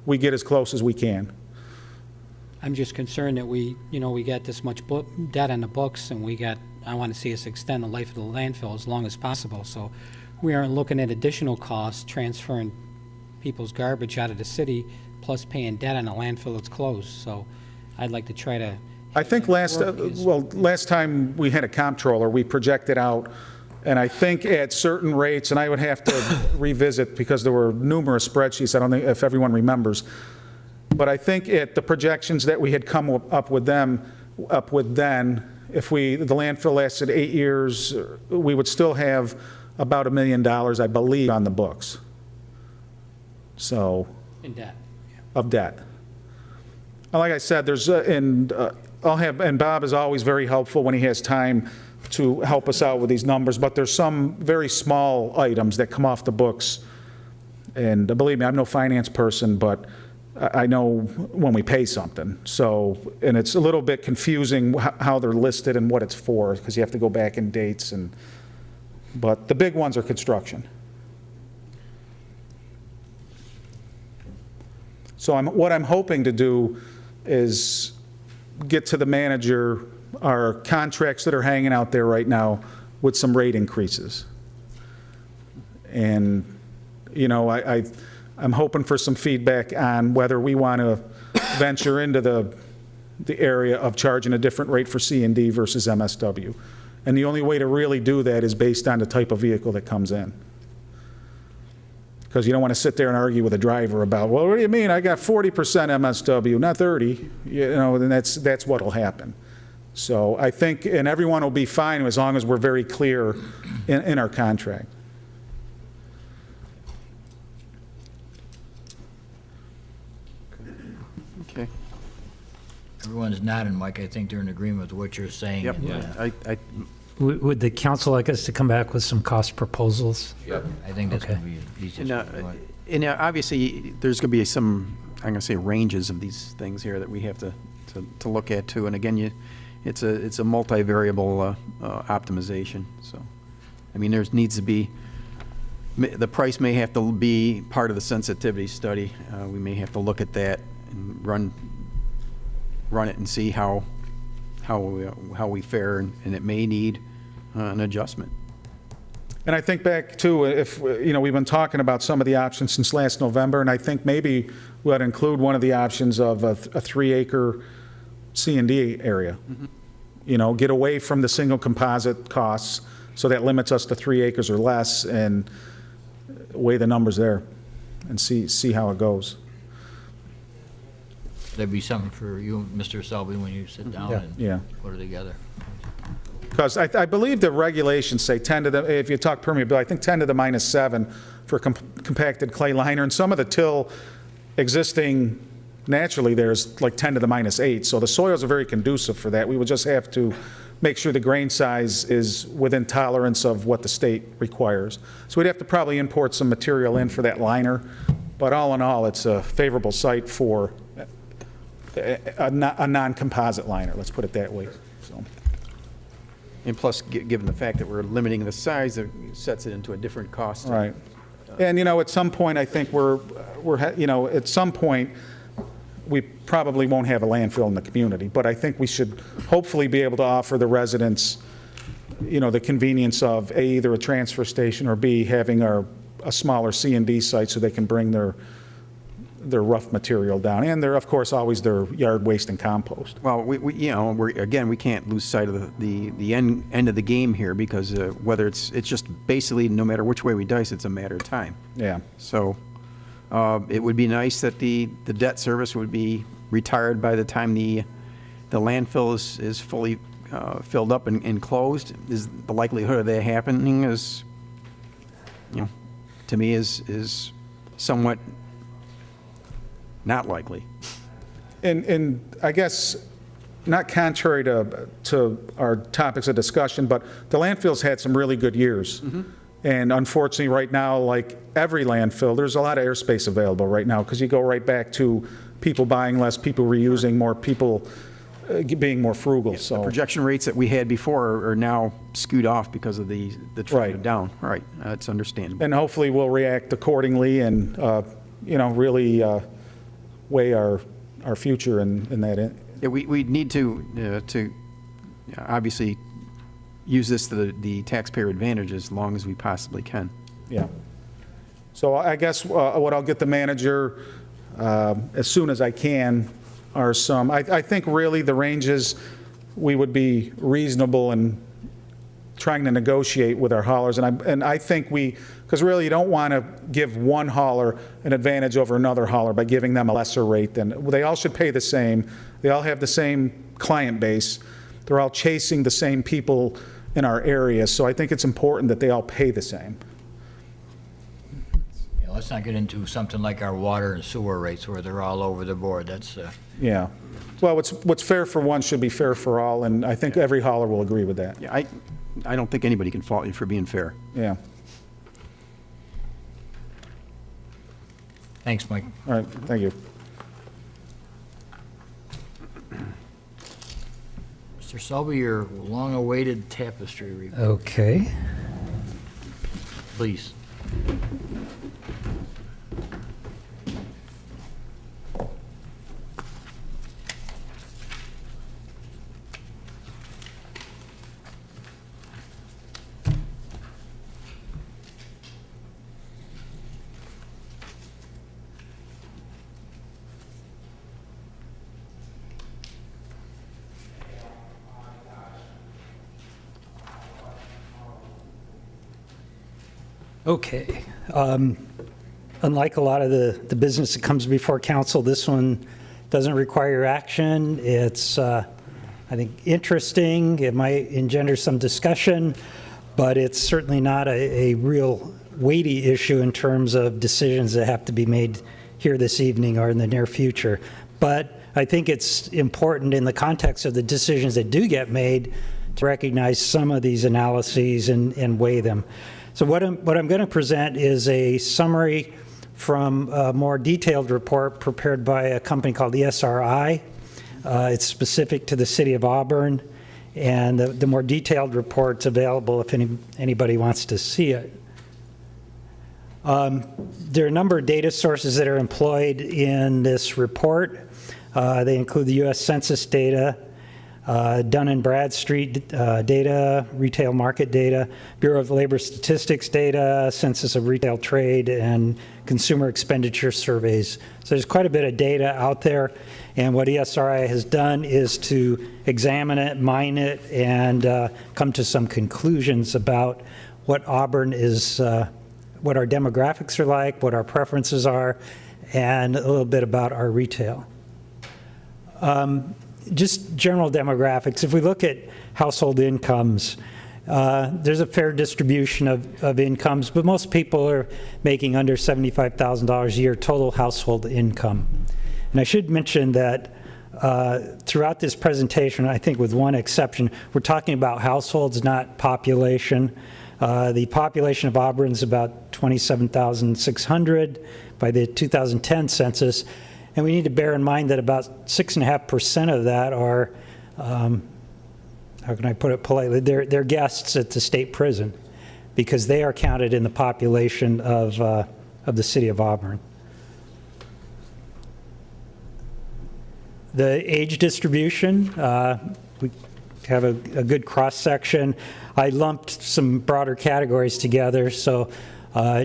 S12: we get as close as we can.
S5: I'm just concerned that we got this much debt on the books, and I want to see us extend the life of the landfill as long as possible. So we aren't looking at additional costs, transferring people's garbage out of the city, plus paying debt on a landfill that's closed. So I'd like to try to.
S12: I think last time we had a comptroller, we projected out, and I think at certain rates, and I would have to revisit because there were numerous spreadsheets, I don't think if everyone remembers, but I think at the projections that we had come up with then, if the landfill lasted 8 years, we would still have about $1 million, I believe, on the books. So.
S5: In debt.
S12: Of debt. Like I said, and Bob is always very helpful when he has time to help us out with these numbers, but there's some very small items that come off the books. And believe me, I'm no finance person, but I know when we pay something. So, and it's a little bit confusing how they're listed and what it's for, because you have to go back in dates, but the big ones are construction. So what I'm hoping to do is get to the manager our contracts that are hanging out there right now with some rate increases. And, I'm hoping for some feedback on whether we want to venture into the area of charging a different rate for C&D versus MSW. And the only way to really do that is based on the type of vehicle that comes in. Because you don't want to sit there and argue with a driver about, well, what do you mean? I got 40% MSW, not 30. Then that's what'll happen. So I think, and everyone will be fine as long as we're very clear in our contract.
S13: Okay.
S1: Everyone's nodding, Mike. I think they're in agreement with what you're saying.
S13: Yep.
S1: And,
S13: I
S10: Would the council like us to come back with some cost proposals?
S1: I think that's
S10: Okay.
S1: going to be the easiest.
S13: And,
S1: way to do it.
S13: and obviously, there's going to be some, I'm going to say, ranges of these things here that we have to look at too. And again, it's a multivariable optimization. So, I mean, there needs to be, the price may have to be part of the sensitivity study. We may have to look at that and run it and see how we fare, and it may need an adjustment.
S12: And I think back to, if, we've been talking about some of the options since last November, and I think maybe we ought to include one of the options of a 3-acre C&D area. Get away from the single composite costs, so that limits us to 3 acres or less, and weigh the numbers there and see how it goes.
S1: That'd be something for you, Mr. Selby, when you sit down
S12: Yeah.
S1: and put it together.
S12: Because I believe the regulations say 10 to the, if you talk permeability, I think 10 to the -7 for compacted clay liner, and some of the till existing naturally there's like 10 to the -8, so the soils are very conducive for that. We would just have to make sure the grain size is within tolerance of what the state requires. So we'd have to probably import some material in for that liner, but all in all, it's a favorable site for a non-composite liner, let's put it that way. So.
S13: And plus, given the fact that we're limiting the size, it sets it into a different cost.
S12: Right. And, at some point, I think at some point, we probably won't have a landfill in the community, but I think we should hopefully be able to offer the residents, the convenience of A, either a transfer station, or B, having a smaller C&D site so they can bring their rough material down. And they're, of course, always their yard waste and compost.
S13: Well, we can't lose sight of the end of the game here, because whether it's just basically, no matter which way we dice, it's a matter of time.
S12: Yeah.
S13: So it would be nice that the debt service would be retired by the time the landfill is fully filled up and closed. Is the likelihood of that happening is, to me, is somewhat not likely.
S12: And I guess, not contrary to our topics of discussion, but the landfill's had some really good years. And unfortunately, right now, like every landfill, there's a lot of airspace available right now, because you go right back to people buying less, people reusing more, people being more frugal.
S13: The
S12: So
S13: projection rates that we had before are now skewed off because of the trend down. Right, that's understandable.
S12: And hopefully we'll react accordingly and, really weigh our future in that.
S13: Yeah, we need to obviously use this to the taxpayer advantage as long as we possibly can.
S12: Yeah. So I guess what I'll get the manager as soon as I can are some, I think really the ranges, we would be reasonable in trying to negotiate with our haulers. And I think because really you don't want to give one hauler an advantage over another hauler by giving them a lesser rate they all should pay the same. They all have the same client base. They're all chasing the same people in our area. So I think it's important that they all pay the same.
S1: Yeah, let's not get into something like our water and sewer rates where they're all over the board. That's,
S12: Yeah. Well, what's fair for one should be fair for all, and I think every hauler will agree with that.
S13: Yeah, I don't think anybody can fault you for being fair.
S12: Yeah.
S1: thanks, Mike.
S12: All right, thank you.
S1: Mr. Selby, your long-awaited tapestry report,
S10: Okay.
S1: please.
S10: Okay. Unlike a lot of the business that comes before council, this one doesn't require action. It's, I think, interesting. It might engender some discussion, but it's certainly not a real weighty issue in terms of decisions that have to be made here this evening or in the near future. But I think it's important in the context of the decisions that do get made to recognize some of these analyses and weigh them. So what I'm going to present is a summary from a more detailed report prepared by a company called ESRI. It's specific to the city of Auburn, and the more detailed report's available if anybody wants to see it. There are a number of data sources that are employed in this report. They include the U.S. Census data, Dun & Bradstreet data, retail market data, Bureau of Labor Statistics data, Census of Retail Trade, and consumer expenditure surveys. So there's quite a bit of data out there, and what ESRI has done is to examine it, mine it, and come to some conclusions about what Auburn is, what our demographics are like, what our preferences are, and a little bit about our retail. Just general demographics. If we look at household incomes, there's a fair distribution of incomes, but most people are making under $75,000 a year total household income. And I should mention that throughout this presentation, I think with one exception, we're talking about households, not population. The population of Auburn is about 27,600 by the 2010 census. And we need to bear in mind that about 6.5% of that are, how can I put it politely, they're guests at the state prison because they are counted in the population of the city of Auburn. The age distribution, we have a good cross-section. I lumped some broader categories together, so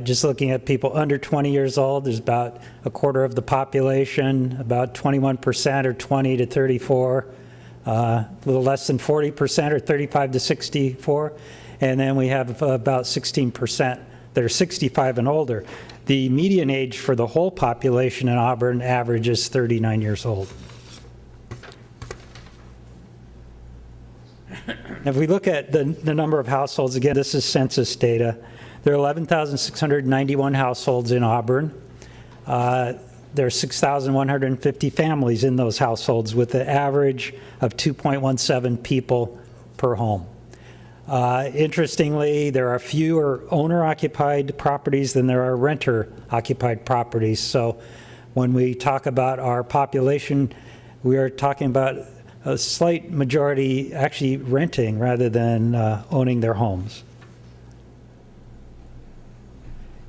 S10: just looking at people under 20 years old, there's about a quarter of the population, about 21% are 20 to 34, a little less than 40% are 35 to 64, and then we have about 16% that are 65 and older. The median age for the whole population in Auburn averages 39 years old. If we look at the number of households, again, this is census data. There are 11,691 households in Auburn. There are 6,150 families in those households with an average of 2.17 people per home. Interestingly, there are fewer owner-occupied properties than there are renter-occupied properties. So when we talk about our population, we are talking about a slight majority actually renting rather than owning their homes.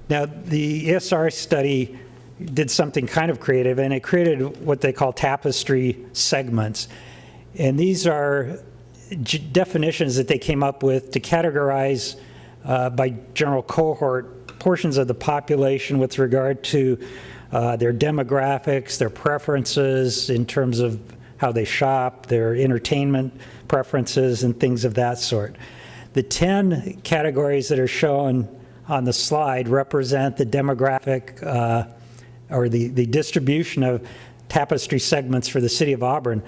S10: Now, the ESR study did something kind of creative, and it created what they call tapestry segments. And these are definitions that they came up with to categorize by general cohort portions of the population with regard to their demographics, their preferences in terms of how they shop, their entertainment preferences, and things of that sort. The 10 categories that are shown on the slide represent the demographic or the distribution of tapestry segments for the city of Auburn.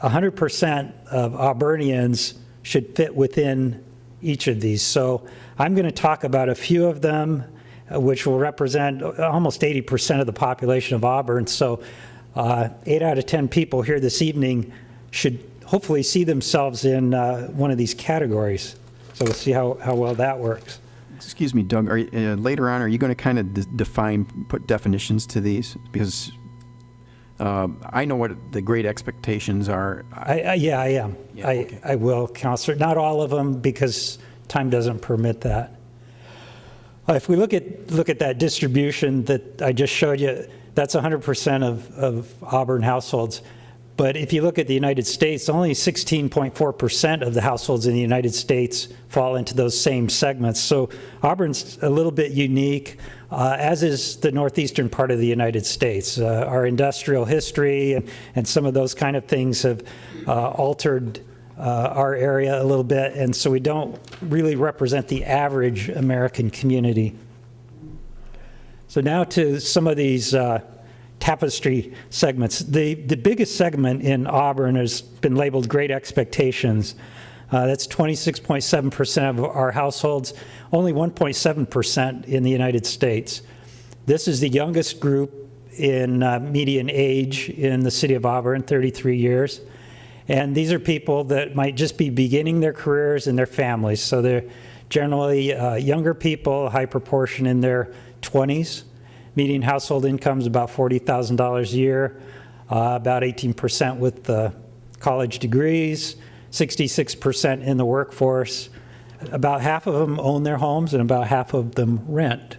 S10: 100% of Auburnians should fit within each of these. So I'm going to talk about a few of them, which will represent almost 80% of the population of Auburn. So 8 out of 10 people here this evening should hopefully see themselves in one of these categories. So we'll see how well that works.
S13: Excuse me, Doug, later on, are you going to kind of put definitions to these? Because I know what the great expectations are.
S10: Yeah, I am.
S13: Yeah, okay.
S10: I will, Counselor. Not all of them, because time doesn't permit that. If we look at that distribution that I just showed you, that's 100% of Auburn households. But if you look at the United States, only 16.4% of the households in the United States fall into those same segments. So Auburn's a little bit unique, as is the northeastern part of the United States. Our industrial history and some of those kind of things have altered our area a little bit, and so we don't really represent the average American community. So now to some of these tapestry segments. The biggest segment in Auburn has been labeled Great Expectations. That's 26.7% of our households, only 1.7% in the United States. This is the youngest group in median age in the city of Auburn, 33 years. And these are people that might just be beginning their careers and their families. So they're generally younger people, high proportion in their 20s. Median household income is about $40,000 a year, about 18% with college degrees, 66% in the workforce. About half of them own their homes and about half of them rent.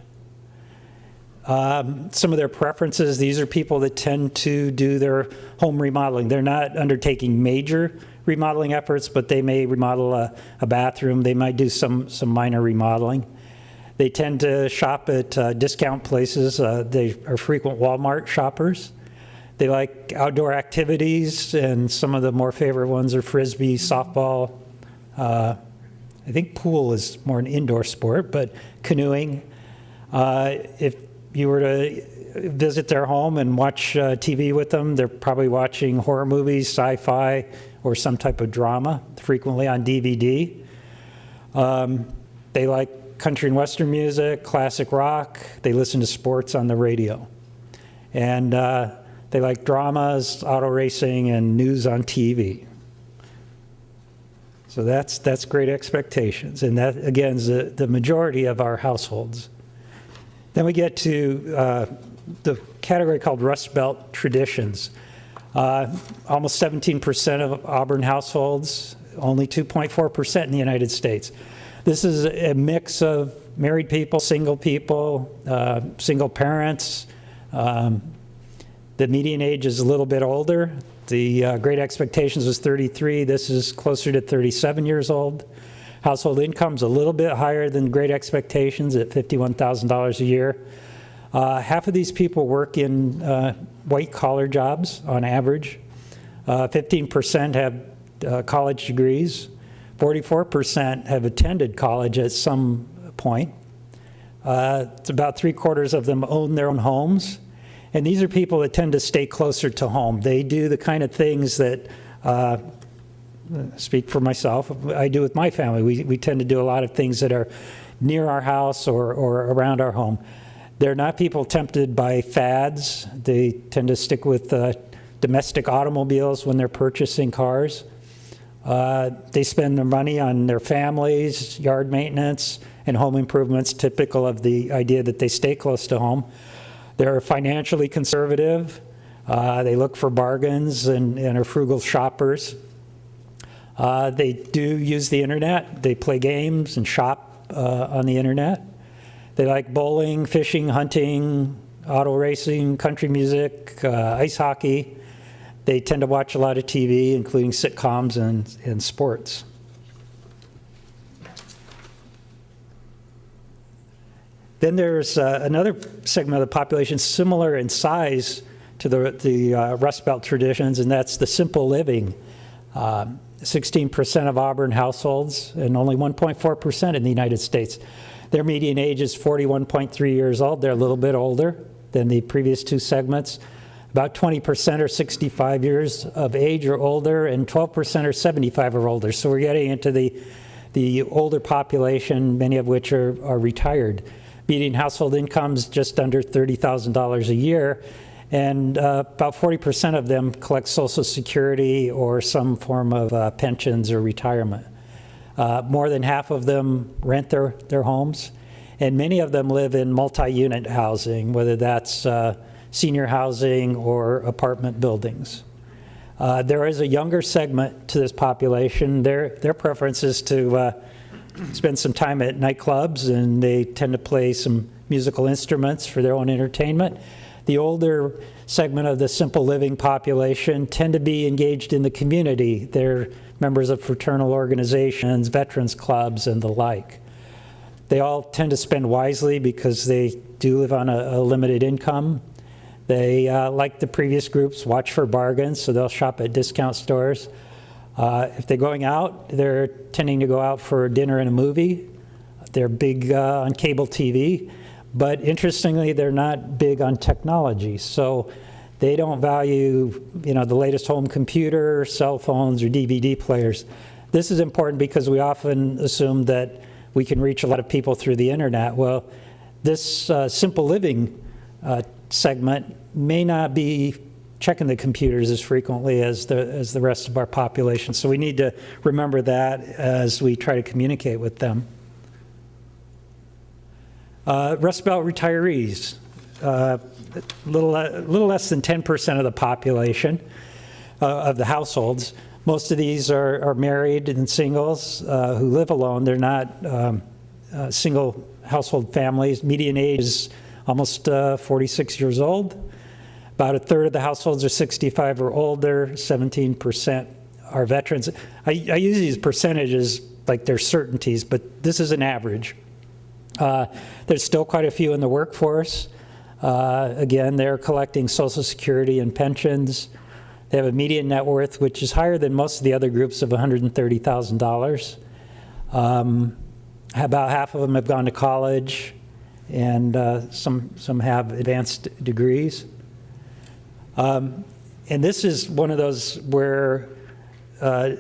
S10: Some of their preferences, these are people that tend to do their home remodeling. They're not undertaking major remodeling efforts, but they may remodel a bathroom. They might do some minor remodeling. They tend to shop at discount places. They are frequent Walmart shoppers. They like outdoor activities, and some of the more favorite ones are Frisbee, softball. I think pool is more an indoor sport, but canoeing. If you were to visit their home and watch TV with them, they're probably watching horror movies, sci-fi, or some type of drama, frequently on DVD. They like country and western music, classic rock. They listen to sports on the radio. And they like dramas, auto racing, and news on TV. So that's great expectations. And that, again, is the majority of our households. Then we get to the category called Rust Belt traditions. Almost 17% of Auburn households, only 2.4% in the United States. This is a mix of married people, single parents. The median age is a little bit older. The Great Expectations was 33. This is closer to 37 years old. Household income's a little bit higher than Great Expectations at $51,000 a year. Half of these people work in white-collar jobs on average. 15% have college degrees. 44% have attended college at some point. It's about 3/4 of them own their own homes. And these are people that tend to stay closer to home. They do the kind of things that, speak for myself, I do with my family. We tend to do a lot of things that are near our house or around our home. They're not people tempted by fads. They tend to stick with domestic automobiles when they're purchasing cars. They spend their money on their families, yard maintenance, and home improvements, typical of the idea that they stay close to home. They're financially conservative. They look for bargains and are frugal shoppers. They do use the internet. They play games and shop on the internet. They like bowling, fishing, hunting, auto racing, country music, ice hockey. They tend to watch a lot of TV, including sitcoms and sports. Then there's another segment of the population similar in size to the Rust Belt traditions, and that's the simple living. 16% of Auburn households and only 1.4% in the United States. Their median age is 41.3 years old. They're a little bit older than the previous two segments. About 20% are 65 years of age or older, and 12% are 75 or older. So we're getting into the older population, many of which are retired. Median household income's just under $30,000 a year, and about 40% of them collect Social Security or some form of pensions or retirement. More than half of them rent their homes, and many of them live in multi-unit housing, whether that's senior housing or apartment buildings. There is a younger segment to this population. Their preference is to spend some time at nightclubs, and they tend to play some musical instruments for their own entertainment. The older segment of the simple living population tend to be engaged in the community. They're members of fraternal organizations, veterans clubs, and the like. They all tend to spend wisely because they do live on a limited income. They, like the previous groups, watch for bargains, so they'll shop at discount stores. If they're going out, they're tending to go out for dinner and a movie. They're big on cable TV, but interestingly, they're not big on technology. So they don't value, the latest home computer, cell phones, or DVD players. This is important because we often assume that we can reach a lot of people through the internet. Well, this simple living segment may not be checking the computers as frequently as the rest of our population. So we need to remember that as we try to communicate with them. Rust Belt retirees, a little less than 10% of the population of the households. Most of these are married and singles who live alone. They're not single household families. Median age is almost 46 years old. About a third of the households are 65 or older. 17% are veterans. I use these percentages like they're certainties, but this is an average. There's still quite a few in the workforce. Again, they're collecting Social Security and pensions. They have a median net worth, which is higher than most of the other groups, of $130,000. About half of them have gone to college, and some have advanced degrees. And this is one of those where the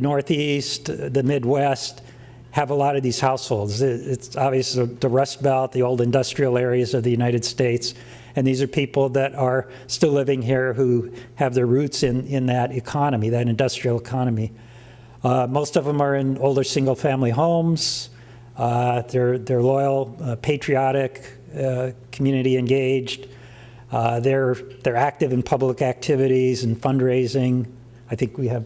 S10: Northeast, the Midwest, have a lot of these households. It's obviously the Rust Belt, the old industrial areas of the United States, and these are people that are still living here who have their roots in that economy, that industrial economy. Most of them are in older single-family homes. They're loyal, patriotic, community engaged. They're active in public activities and fundraising. I think we have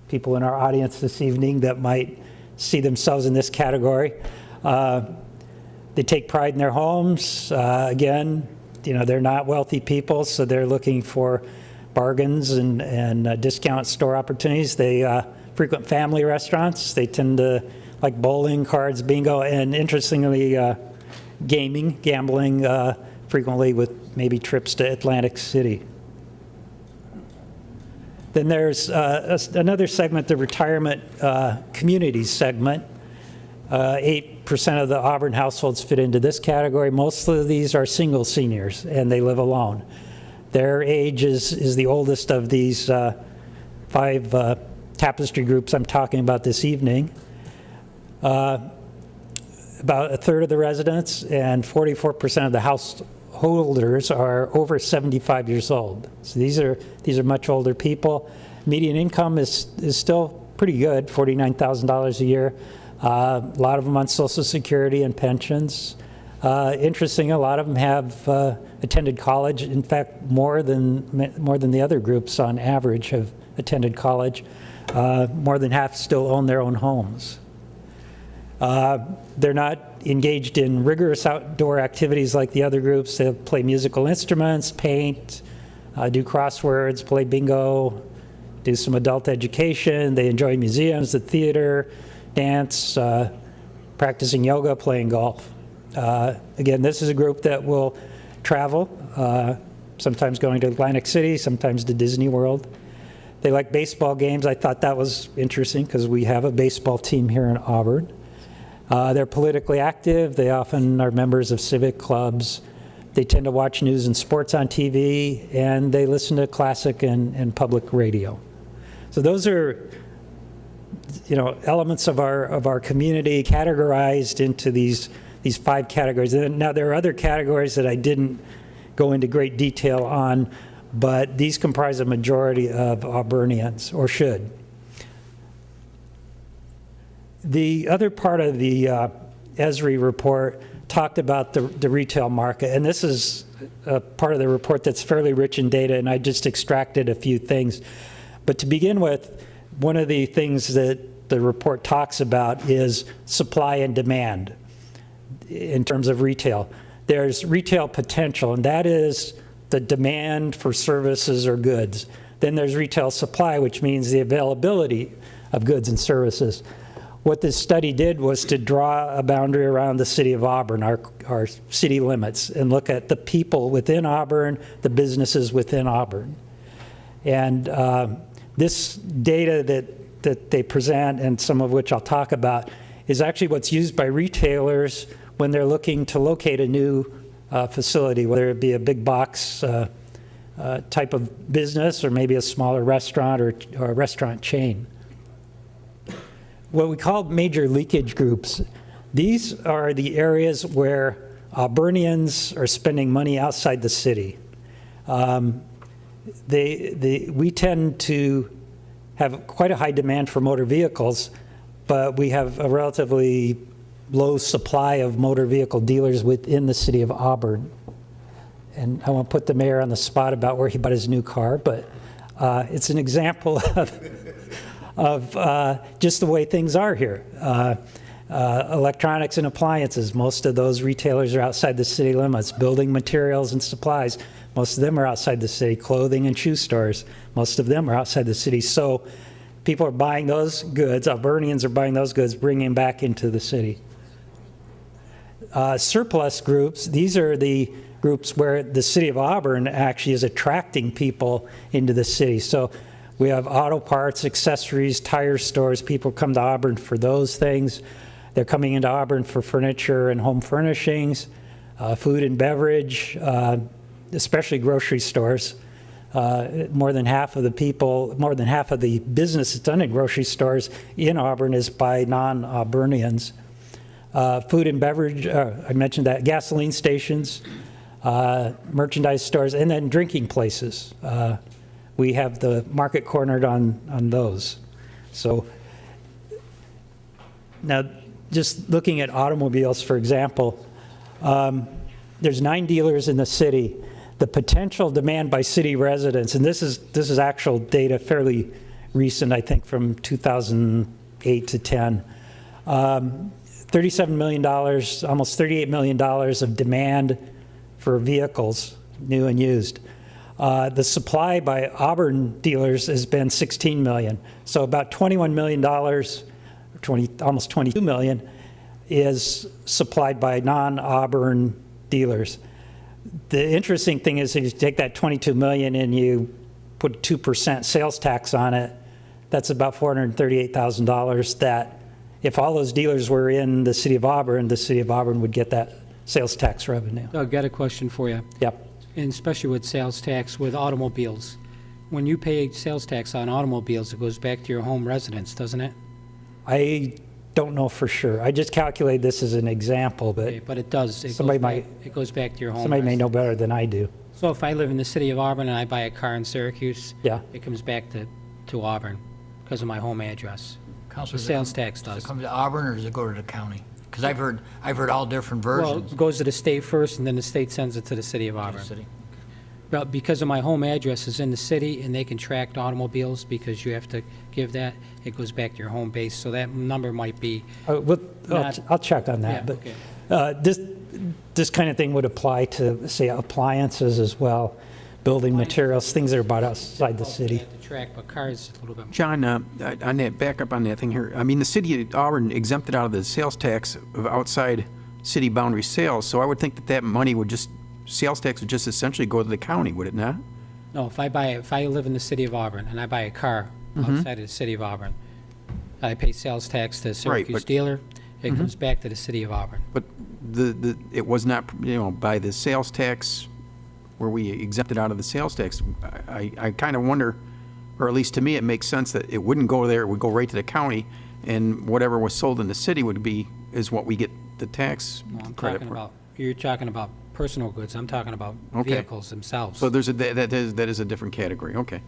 S10: people in our audience this evening that might see themselves in this category. They take pride in their homes. Again, they're not wealthy people, so they're looking for bargains and discount store opportunities. They frequent family restaurants. They tend to like bowling, cards, bingo, and interestingly, gambling, frequently with maybe trips to Atlantic City. Then there's another segment, the retirement communities segment. 8% of the Auburn households fit into this category. Most of these are single seniors, and they live alone. Their age is the oldest of these 5 tapestry groups I'm talking about this evening. About a third of the residents and 44% of the householders are over 75 years old. So these are much older people. Median income is still pretty good, $49,000 a year. A lot of them on Social Security and pensions. Interesting, a lot of them have attended college. In fact, more than the other groups on average have attended college. More than half still own their own homes. They're not engaged in rigorous outdoor activities like the other groups. They play musical instruments, paint, do crosswords, play bingo, do some adult education. They enjoy museums, the theater, dance, practicing yoga, playing golf. Again, this is a group that will travel, sometimes going to Atlantic City, sometimes to Disney World. They like baseball games. I thought that was interesting because we have a baseball team here in Auburn. They're politically active. They often are members of civic clubs. They tend to watch news and sports on TV, and they listen to classic and public radio. So those are, elements of our community categorized into these 5 categories. And now there are other categories that I didn't go into great detail on, but these comprise a majority of Auburnians, or should. The other part of the ESRI report talked about the retail market, and this is a part of the report that's fairly rich in data, and I just extracted a few things. But to begin with, one of the things that the report talks about is supply and demand in terms of retail. There's retail potential, and that is the demand for services or goods. Then there's retail supply, which means the availability of goods and services. What this study did was to draw a boundary around the city of Auburn, our city limits, and look at the people within Auburn, the businesses within Auburn. And this data that they present, and some of which I'll talk about, is actually what's used by retailers when they're looking to locate a new facility, whether it be a big box type of business or maybe a smaller restaurant or a restaurant chain. What we call major leakage groups, these are the areas where Auburnians are spending money outside the city. We tend to have quite a high demand for motor vehicles, but we have a relatively low supply of motor vehicle dealers within the city of Auburn. And I won't put the mayor on the spot about where he bought his new car, but it's an example of just the way things are here. Electronics and appliances, most of those retailers are outside the city limits. Building materials and supplies, most of them are outside the city. Clothing and shoe stores, most of them are outside the city. So people are buying those goods, Auburnians are buying those goods, bringing them back into the city. Surplus groups, these are the groups where the city of Auburn actually is attracting people into the city. So we have auto parts, accessories, tire stores. People come to Auburn for those things. They're coming into Auburn for furniture and home furnishings, food and beverage, especially grocery stores. More than half of the business that's done in grocery stores in Auburn is by non-Auburnians. Food and beverage, I mentioned that, gasoline stations, merchandise stores, and then drinking places. We have the market cornered on those. So now, just looking at automobiles, for example, there's 9 dealers in the city. The potential demand by city residents, and this is actual data, fairly recent, I think, from 2008 to 10. $37 million, almost $38 million of demand for vehicles, new and used. The supply by Auburn dealers has been $16 million. So about $21 million, almost $22 million, is supplied by non-Auburn dealers. The interesting thing is if you take that $22 million and you put 2% sales tax on it, that's about $438,000 that if all those dealers were in the city of Auburn would get that sales tax revenue.
S5: Doug, got a question for you.
S10: Yep.
S5: And especially with sales tax with automobiles. When you pay sales tax on automobiles, it goes back to your home residence, doesn't it?
S10: I don't know for sure. I just calculated this as an example, but,
S5: Okay, but it does. It goes back to your home
S10: somebody may
S5: residence.
S10: know better than I do.
S5: So if I live in the city of Auburn and I buy a car in Syracuse,
S10: Yeah.
S5: it comes back to Auburn because of my home address.
S1: Counselor,
S5: The sales tax
S1: does
S5: does.
S1: it come to Auburn or does it go to the county? Because I've heard all different
S5: Well,
S1: versions.
S5: it goes to the state first, and then the state sends it to the city of Auburn.
S1: City.
S5: But because of my home address is in the city, and they can track automobiles because you have to give that, it goes back to your home base. So that number might be,
S10: I'll check on that.
S5: Yeah,
S10: But this kind of thing would apply to, say, appliances as well, building materials, things that are bought outside the city.
S5: to track, but cars a little bit more.
S13: John, on that, back up on that thing here. I mean, the city of Auburn exempted out of the sales tax of outside city boundary sales, so I would think that money would sales tax would just essentially go to the county, would it not?
S5: No, if I live in the city of Auburn and I buy a car outside of the city of Auburn, I pay sales tax to the Syracuse
S13: but-
S5: dealer, it comes back to the city of Auburn.
S13: But it was not, by the sales tax, where we exempted out of the sales tax, I kind of wonder, or at least to me, it makes sense that it wouldn't go there, it would go right to the county, and whatever was sold in the city is what we get the tax
S5: No, I'm
S13: credit
S5: talking
S13: for.
S5: about, you're talking about personal goods, I'm talking about
S13: Okay.
S5: vehicles themselves.
S13: So that is a different category, okay.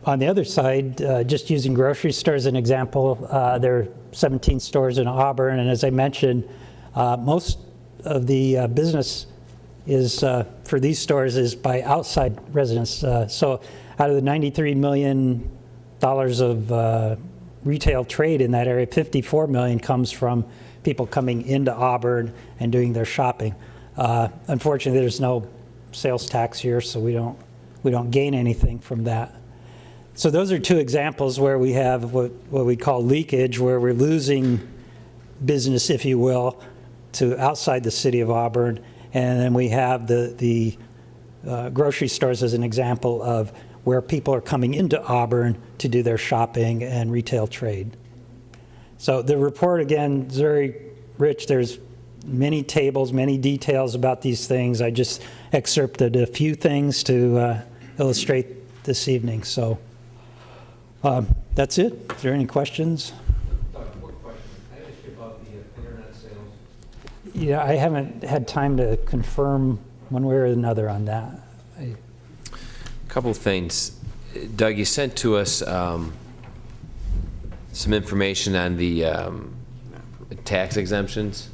S10: On the other side, just using grocery stores as an example, there are 17 stores in Auburn, and as I mentioned, most of the business is for these stores is by outside residents. So out of the $93 million of retail trade in that area, $54 million comes from people coming into Auburn and doing their shopping. Unfortunately, there's no sales tax here, so we don't gain anything from that. So those are two examples where we have what we call leakage, where we're losing business, if you will, to outside the city of Auburn. And then we have the grocery stores as an example of where people are coming into Auburn to do their shopping and retail trade. So the report, again, is very rich. There's many tables, many details about these things. I just excerpted a few things to illustrate this evening. So that's it. Is there any questions?
S14: Doug, quick question. I asked you about the internet sales.
S10: Yeah, I haven't had time to confirm one way or another on that.
S3: Couple of things. Doug, you sent to us some information on the tax exemptions?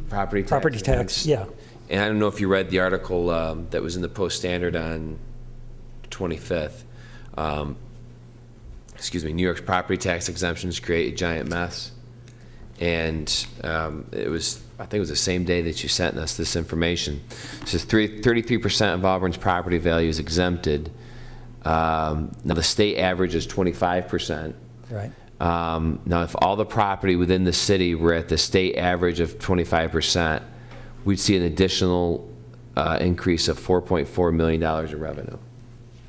S3: Property tax.
S10: Property tax, yeah.
S3: And I don't know if you read the article that was in the Post-Standard on 25th. Excuse me, New York's property tax exemptions create a giant mess. And it was, I think it was the same day that you sent us this information. It says 33% of Auburn's property value is exempted. Now the state average is 25%.
S10: Right.
S3: Now if all the property within the city were at the state average of 25%, we'd see an additional increase of $4.4 million in revenue.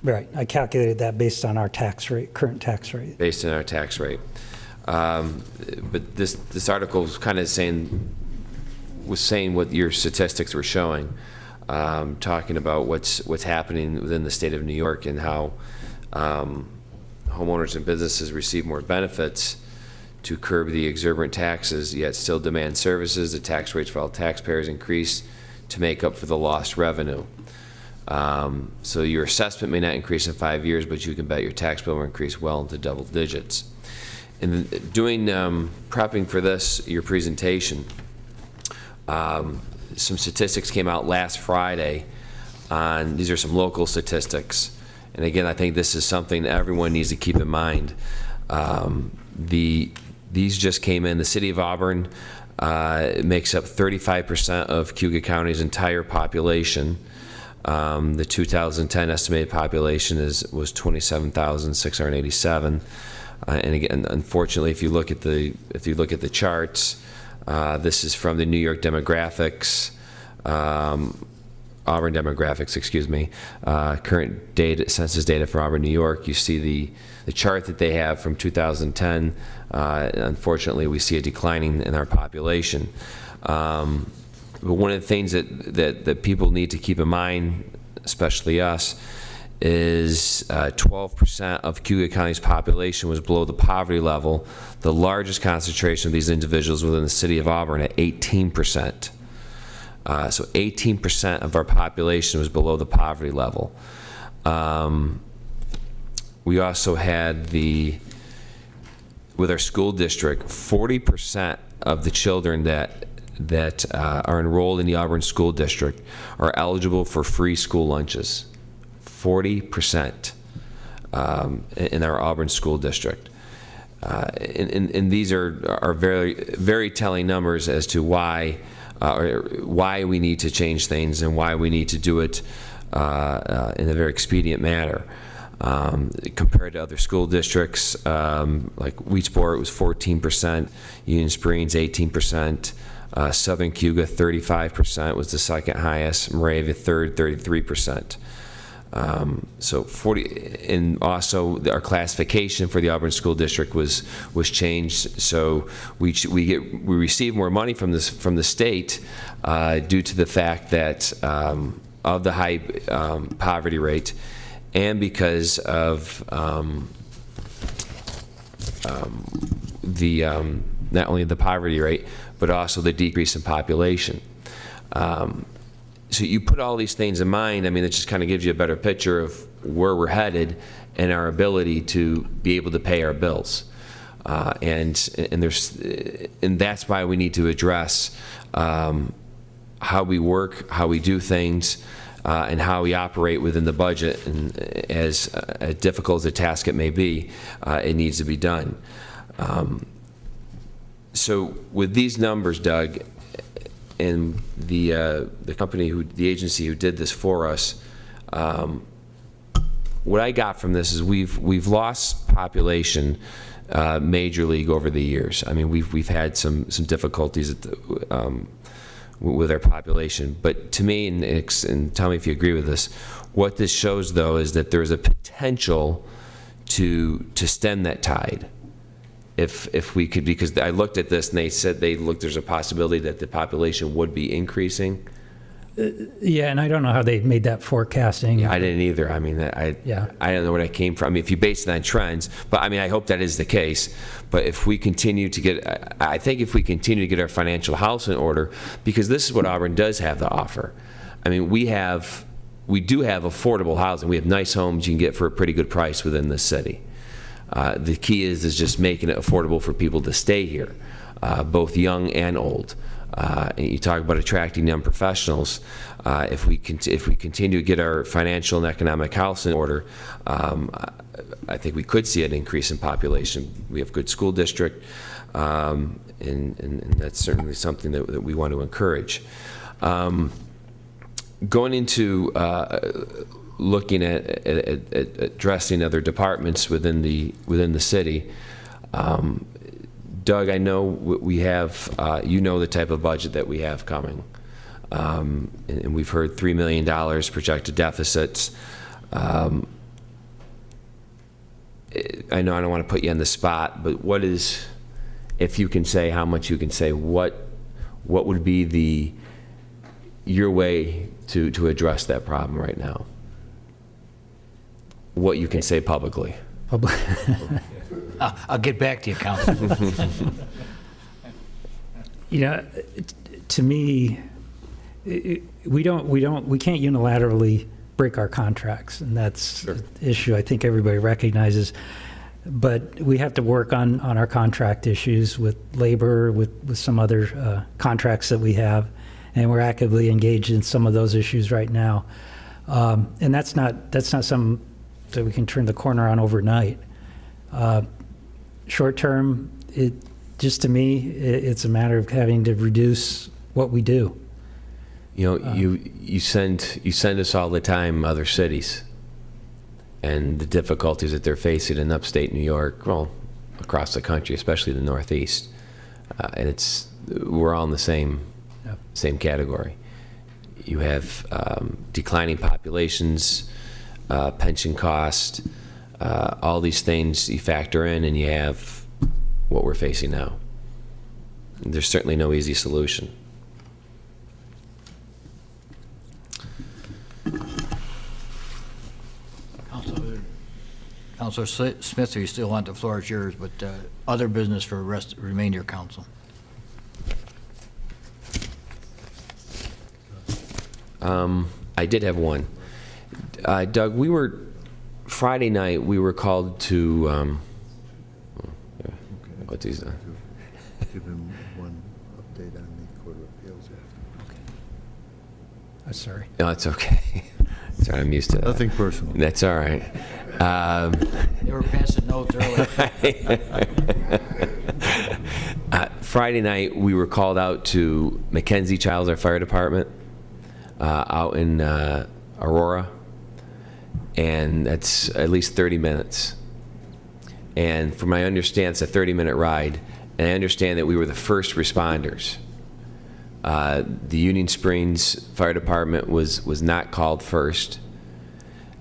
S10: Right. I calculated that based on our tax rate, current tax rate.
S3: Based on our tax rate. But this article was kind of saying what your statistics were showing, talking about what's happening within the state of New York and how homeowners and businesses receive more benefits to curb the exorbitant taxes, yet still demand services. The tax rates for all taxpayers increase to make up for the lost revenue. So your assessment may not increase in 5 years, but you can bet your tax bill will increase well into double digits. In doing prepping for this, your presentation, some statistics came out last Friday on, these are some local statistics. And again, I think this is something everyone needs to keep in mind. These just came in. The city of Auburn makes up 35% of Cayuga County's entire population. The 2010 estimated population was 27,687. And again, unfortunately, if you look at the charts, this is from the New York demographics, Auburn demographics, excuse me, current data, census data for Auburn, New York. You see the chart that they have from 2010. Unfortunately, we see a declining in our population. But one of the things that people need to keep in mind, especially us, is 12% of Cayuga County's population was below the poverty level. The largest concentration of these individuals within the city of Auburn at 18%. So 18% of our population was below the poverty level. We also had with our school district, 40% of the children that are enrolled in the Auburn School District are eligible for free school lunches. 40% in our Auburn School District. And these are very, very telling numbers as to why we need to change things and why we need to do it in a very expedient manner. Compared to other school districts, like Wheatsport was 14%, Union Springs 18%, Southern Cayuga 35% was the second highest, Moravia third, 33%. So 40, and also our classification for the Auburn School District was changed. So we receive more money from the state due to the fact that of the high poverty rate, and because of not only the poverty rate, but also the decrease in population. So you put all these things in mind, I mean, it just kind of gives you a better picture of where we're headed and our ability to be able to pay our bills. And that's why we need to address how we work, how we do things, and how we operate within the budget. And as difficult as a task it may be, it needs to be done. So with these numbers, Doug, and the agency who did this for us, what I got from this is we've lost population major league over the years. I mean, we've had some difficulties with our population. But to me, and tell me if you agree with this, what this shows though is that there's a potential to stem that tide. If we could, because I looked at this and they said there's a possibility that the population would be increasing.
S10: Yeah, and I don't know how they made that forecasting.
S3: Yeah, I didn't either. I mean,
S10: Yeah.
S3: I don't know where that came from. I mean, if you base it on trends, but I mean, I hope that is the case. But if we continue to get, I think if we continue to get our financial house in order, because this is what Auburn does have to offer. I mean, we do have affordable housing. We have nice homes you can get for a pretty good price within the city. The key is just making it affordable for people to stay here, both young and old. And you talk about attracting young professionals. If we continue to get our financial and economic house in order, I think we could see an increase in population. We have a good school district, and that's certainly something that we want to encourage. Going into looking at addressing other departments within the city. Doug, I know we have, you know the type of budget that we have coming. And we've heard $3 million projected deficits. I know I don't want to put you on the spot, but what is, if you can say how much you can say, what would be your way to address that problem right now? What you can say publicly.
S1: I'll get back to you, Council.
S10: You know, to me, we can't unilaterally break our contracts, and that's an issue I think everybody recognizes. But we have to work on our contract issues with labor, with some other contracts that we have, and we're actively engaged in some of those issues right now. And that's not something that we can turn the corner on overnight. Short term, to me, it's a matter of having to reduce what we do.
S3: You know, you send us all the time other cities and the difficulties that they're facing in upstate New York, well, across the country, especially the Northeast, and we're all in the same category. You have declining populations, pension cost, all these things you factor in, and you have what we're facing now. There's certainly no easy solution.
S1: Councilor Smith, you still want the floor, is yours, but other business for remainder of council.
S3: I did have one. Doug, Friday night, we were called to, what's his name?
S11: Give him one update on the Court of Appeals after.
S10: I'm sorry.
S3: No, it's okay. Sorry, I'm used to that.
S11: Nothing personal.
S3: That's all right.
S1: They were passing notes earlier.
S3: Friday night, we were called out to Mackenzie Childs, our fire department, out in Aurora, and that's at least 30 minutes. And from my understanding, it's a 30-minute ride, and I understand that we were the first responders. The Union Springs Fire Department was not called first.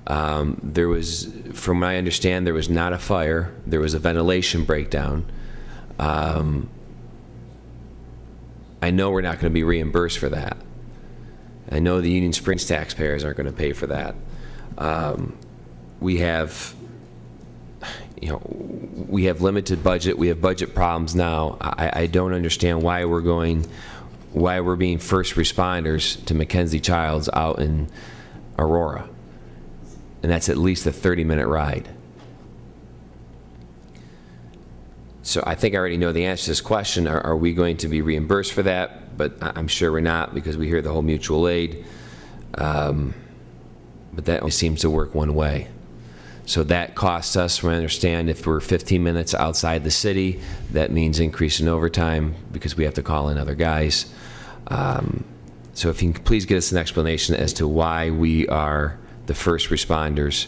S3: There was, from my understanding, there was not a fire. There was a ventilation breakdown. I know we're not going to be reimbursed for that. I know the Union Springs taxpayers aren't going to pay for that. We have limited budget. We have budget problems now. I don't understand why we're being first responders to Mackenzie Childs out in Aurora. And that's at least a 30-minute ride. So I think I already know the answer to this question. Are we going to be reimbursed for that? But I'm sure we're not, because we hear the whole mutual aid. But that only seems to work one way. So that costs us, from what I understand, if we're 15 minutes outside the city, that means increase in overtime because we have to call in other guys. So if you can please give us an explanation as to why we are the first responders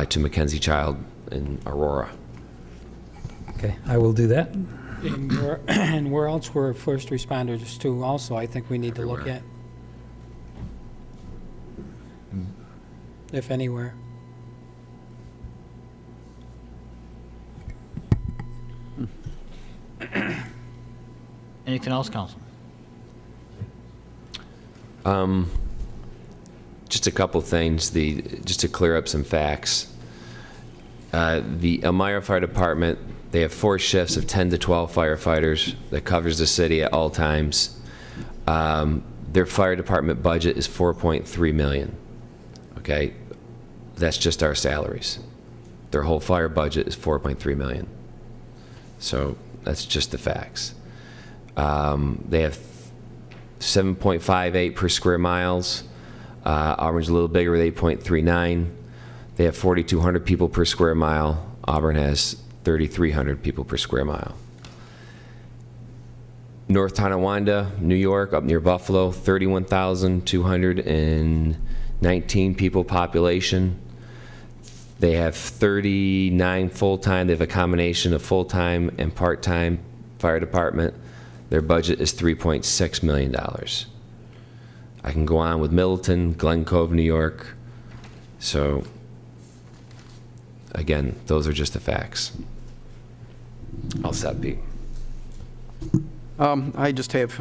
S3: to Mackenzie Child in Aurora.
S5: Okay, I will do that. And where else were first responders to also, I think we need to look at. If anywhere.
S1: Anything else, Council?
S3: Just a couple things, just to clear up some facts. The Elmira Fire Department, they have 4 shifts of 10 to 12 firefighters that covers the city at all times. Their fire department budget is $4.3 million. Okay, that's just our salaries. Their whole fire budget is $4.3 million. So that's just the facts. They have 7.58 per square miles. Auburn's a little bigger with 8.39. They have 4,200 people per square mile. Auburn has 3,300 people per square mile. North Tonawanda, New York, up near Buffalo, 31,219 people population. They have 39 full-time. They have a combination of full-time and part-time fire department. Their budget is $3.6 million. I can go on with Middleton, Glen Cove, New York. So, again, those are just the facts. I'll stop, Pete.
S13: I just have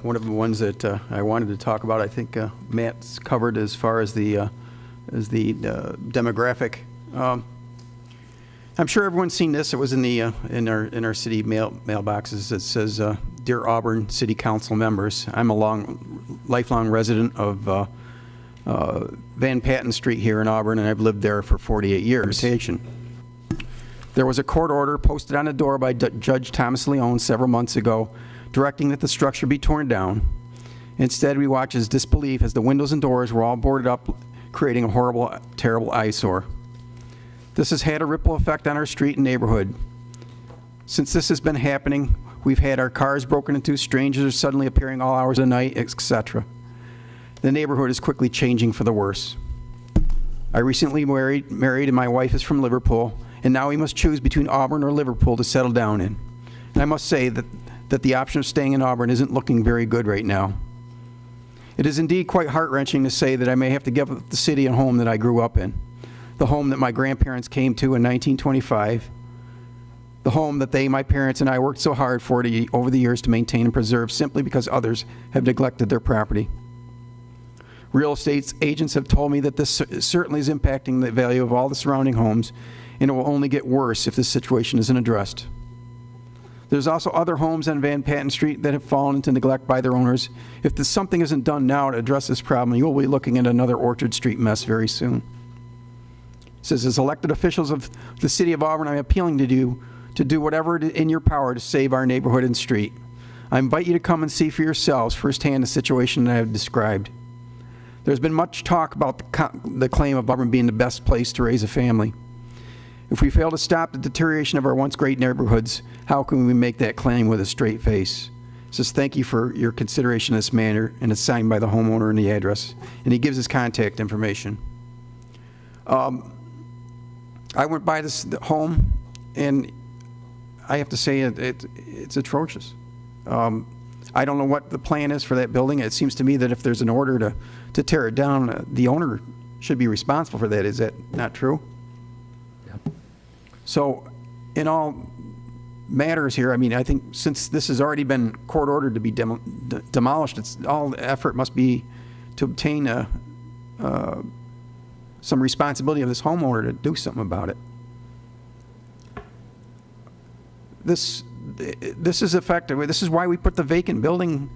S13: one of the ones that I wanted to talk about. I think Matt's covered as far as the demographic. I'm sure everyone's seen this. It was in the in our city mailboxes. It says, "Dear Auburn City Council members, I'm a lifelong resident of Van Patten Street here in Auburn, and I've lived there for 48 years." There was a court order posted on the door by Judge Thomas Leone several months ago directing that the structure be torn down. Instead, we watch as disbelief as the windows and doors were all boarded up, creating a horrible, terrible eyesore. This has had a ripple effect on our street and neighborhood. Since this has been happening, we've had our cars broken into, strangers are suddenly appearing all hours of the night, etc. The neighborhood is quickly changing for the worse. I recently married, and my wife is from Liverpool, and now we must choose between Auburn or Liverpool to settle down in. And I must say that the option of staying in Auburn isn't looking very good right now. It is indeed quite heart-wrenching to say that I may have to give up the city and home that I grew up in, the home that my grandparents came to in 1925, the home that my parents and I worked so hard for over the years to maintain and preserve simply because others have neglected their property. Real estate agents have told me that this certainly is impacting the value of all the surrounding homes, and it will only get worse if this situation isn't addressed. There's also other homes on Van Patten Street that have fallen into neglect by their owners. If something isn't done now to address this problem, you will be looking at another Orchard Street mess very soon. It says, as elected officials of the city of Auburn, I'm appealing to you to do whatever in your power to save our neighborhood and street. I invite you to come and see for yourselves firsthand the situation that I have described. There's been much talk about the claim of Auburn being the best place to raise a family. If we fail to stop the deterioration of our once great neighborhoods, how can we make that claim with a straight face? It says, thank you for your consideration in this matter, and it's signed by the homeowner and the address. And he gives his contact information. I went by this home, and I have to say it's atrocious. I don't know what the plan is for that building. It seems to me that if there's an order to tear it down, the owner should be responsible for that. Is that not true? So, in all matters here, I mean, I think since this has already been court ordered to be demolished, all the effort must be to obtain some responsibility of this homeowner to do something about it. This is effective. This is why we put the vacant building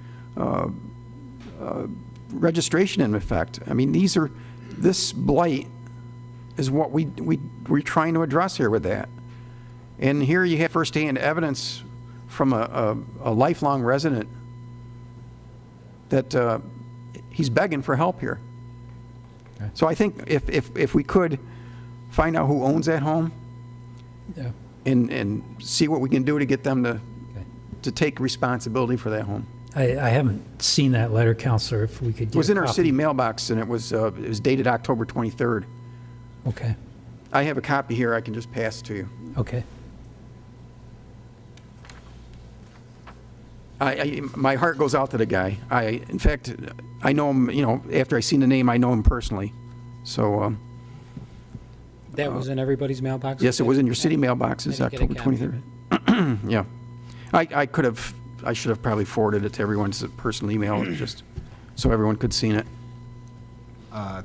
S13: registration in effect. I mean, this blight is what we're trying to address here with that. And here you have firsthand evidence from a lifelong resident that he's begging for help here. Okay. So I think if we could find out who owns that home, yeah, and see what we can do to get them to take responsibility for that home.
S10: I haven't seen that letter, Counselor. If we could get
S13: it was in our city mailbox, and it was dated October 23rd.
S10: Okay.
S13: I have a copy here. I can just pass it to you.
S10: Okay.
S13: My heart goes out to the guy. In fact, I know him. After I seen the name, I know him personally. So.
S5: That was in everybody's mailbox?
S13: Yes, it was in your city mailbox. It's October 23rd. Yeah. I should have probably forwarded it to everyone's personal email, just so everyone could see it.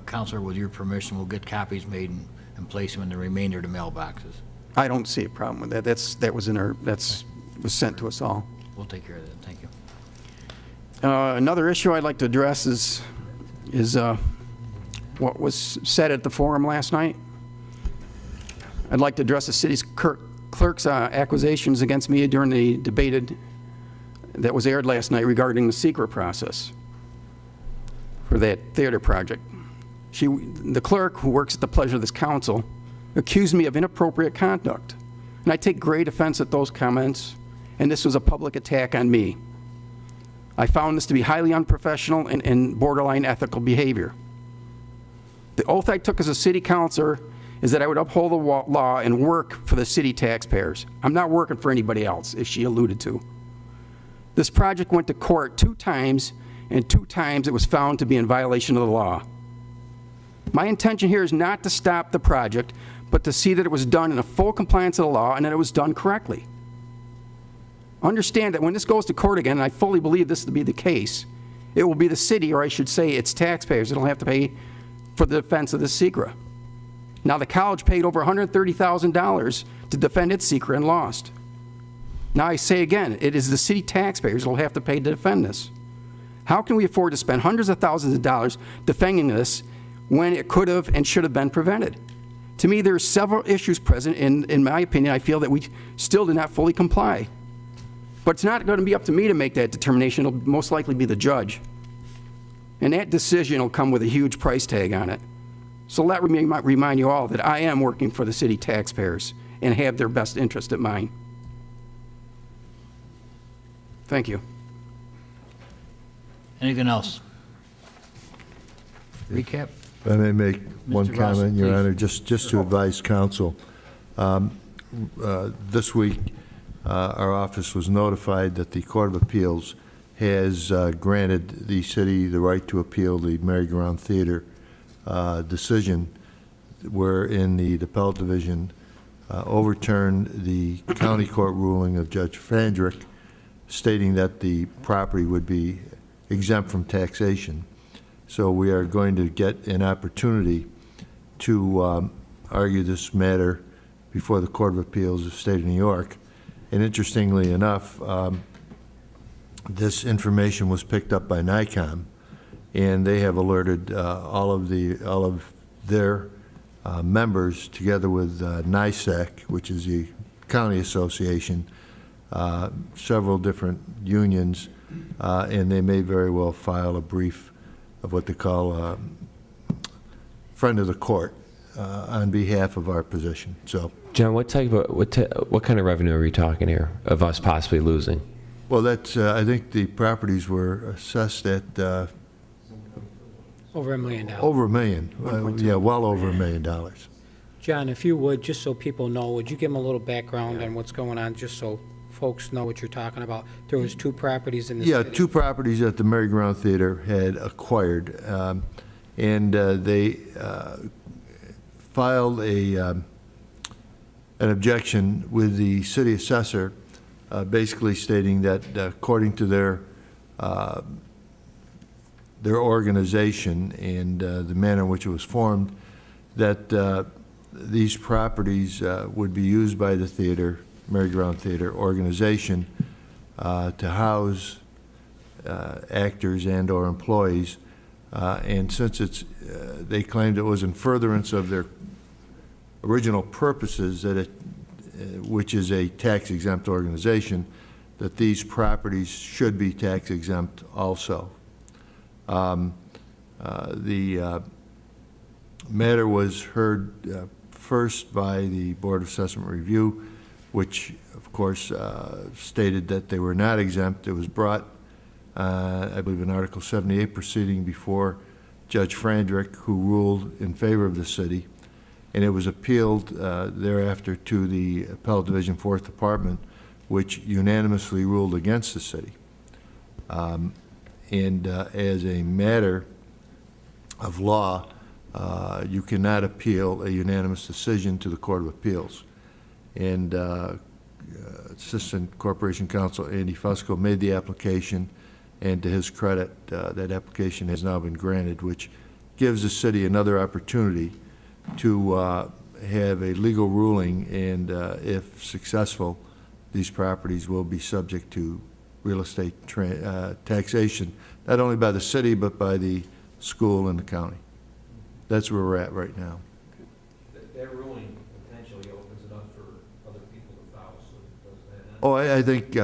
S1: Counselor, with your permission, we'll get copies made and place them in the remainder of the mailboxes.
S13: I don't see a problem with that. That was was sent to us all.
S1: We'll take care of that. Thank you.
S13: Another issue I'd like to address is what was said at the forum last night. I'd like to address the city's clerk's accusations against me during the debate that was aired last night regarding the secret process for that theater project. The clerk, who works at the pleasure of this council, accused me of inappropriate conduct. And I take great offense at those comments, and this was a public attack on me. I found this to be highly unprofessional and borderline ethical behavior. The oath I took as a city councilor is that I would uphold the law and work for the city taxpayers. I'm not working for anybody else, as she alluded to. This project went to court 2 times, and 2 times it was found to be in violation of the law. My intention here is not to stop the project, but to see that it was done in a full compliance of the law and that it was done correctly. Understand that when this goes to court again, and I fully believe this to be the case, it will be the city, or I should say its taxpayers, that'll have to pay for the defense of this secret. Now, the college paid over $130,000 to defend its secret and lost. Now, I say again, it is the city taxpayers that will have to pay to defend this. How can we afford to spend hundreds of thousands of dollars defending this when it could have and should have been prevented? To me, there are several issues present, and in my opinion, I feel that we still did not fully comply. But it's not going to be up to me to make that determination. It'll most likely be the judge. And that decision will come with a huge price tag on it. So let me remind you all that I am working for the city taxpayers and have their best interest at mind. Thank you.
S1: Anything else? Recap?
S11: If I may make one
S1: Mr. Rossi,
S11: comment, Your
S1: please.
S11: Honor, just to advise council. This week, our office was notified that the Court of Appeals has granted the city the right to appeal the Merry-Go-Round Theater decision, wherein the Appellate Division overturned the county court ruling of Judge Fandrick, stating that the property would be exempt from taxation. So we are going to get an opportunity to argue this matter before the Court of Appeals of the State of New York. And interestingly enough, this information was picked up by NICOM, and they have alerted all of their members, together with NISAC, which is the county association, several different unions, and they may very well file a brief of what they call friend of the court on behalf of our position. So,
S15: John, what kind of revenue are we talking here of us possibly losing?
S11: well, that's I think the properties were assessed at
S5: Over $1 million.
S11: over $1 million. Yeah, well over $1 million.
S5: John, if you would, just so people know, would you give them a little background on what's going on, just so folks know what you're talking about? There was 2 properties in the
S11: Yeah,
S5: city.
S11: 2 properties that the Merry-Go-Round Theater had acquired, and they filed an objection with the city assessor, basically stating that according to their organization and the manner in which it was formed, that these properties would be used by the theater, Merry-Go-Round Theater organization, to house actors and or employees, and since they claimed it was in furtherance of their original purposes, that which is a tax-exempt organization, that these properties should be tax-exempt also. The matter was heard first by the Board of Assessment Review, which, of course, stated that they were not exempt. It was brought, I believe, in Article 78 proceeding before Judge Fandrick, who ruled in favor of the city, and it was appealed thereafter to the Appellate Division 4th Department, which unanimously ruled against the city. And as a matter of law, you cannot appeal a unanimous decision to the Court of Appeals. And Assistant Corporation Counsel Andy Fusco made the application, and to his credit, that application has now been granted, which gives the city another opportunity to have a legal ruling, and if successful, these properties will be subject to real estate taxation, not only by the city, but by the school and the county. That's where we're at right now.
S14: That ruling potentially opens it up for other people to follow, so does that not?
S11: Oh, I think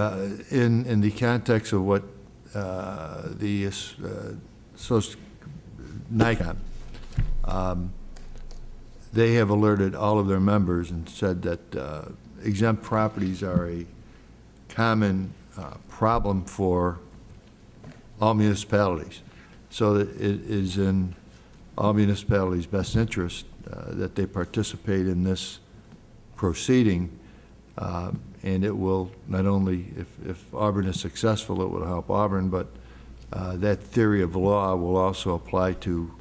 S11: in the context of what the NICOM, they have alerted all of their members and said that exempt properties are a common problem for all municipalities. So that it is in all municipalities' best interest that they participate in this proceeding. And it will not only, if Auburn is successful, it will help Auburn, but that theory of law will also apply to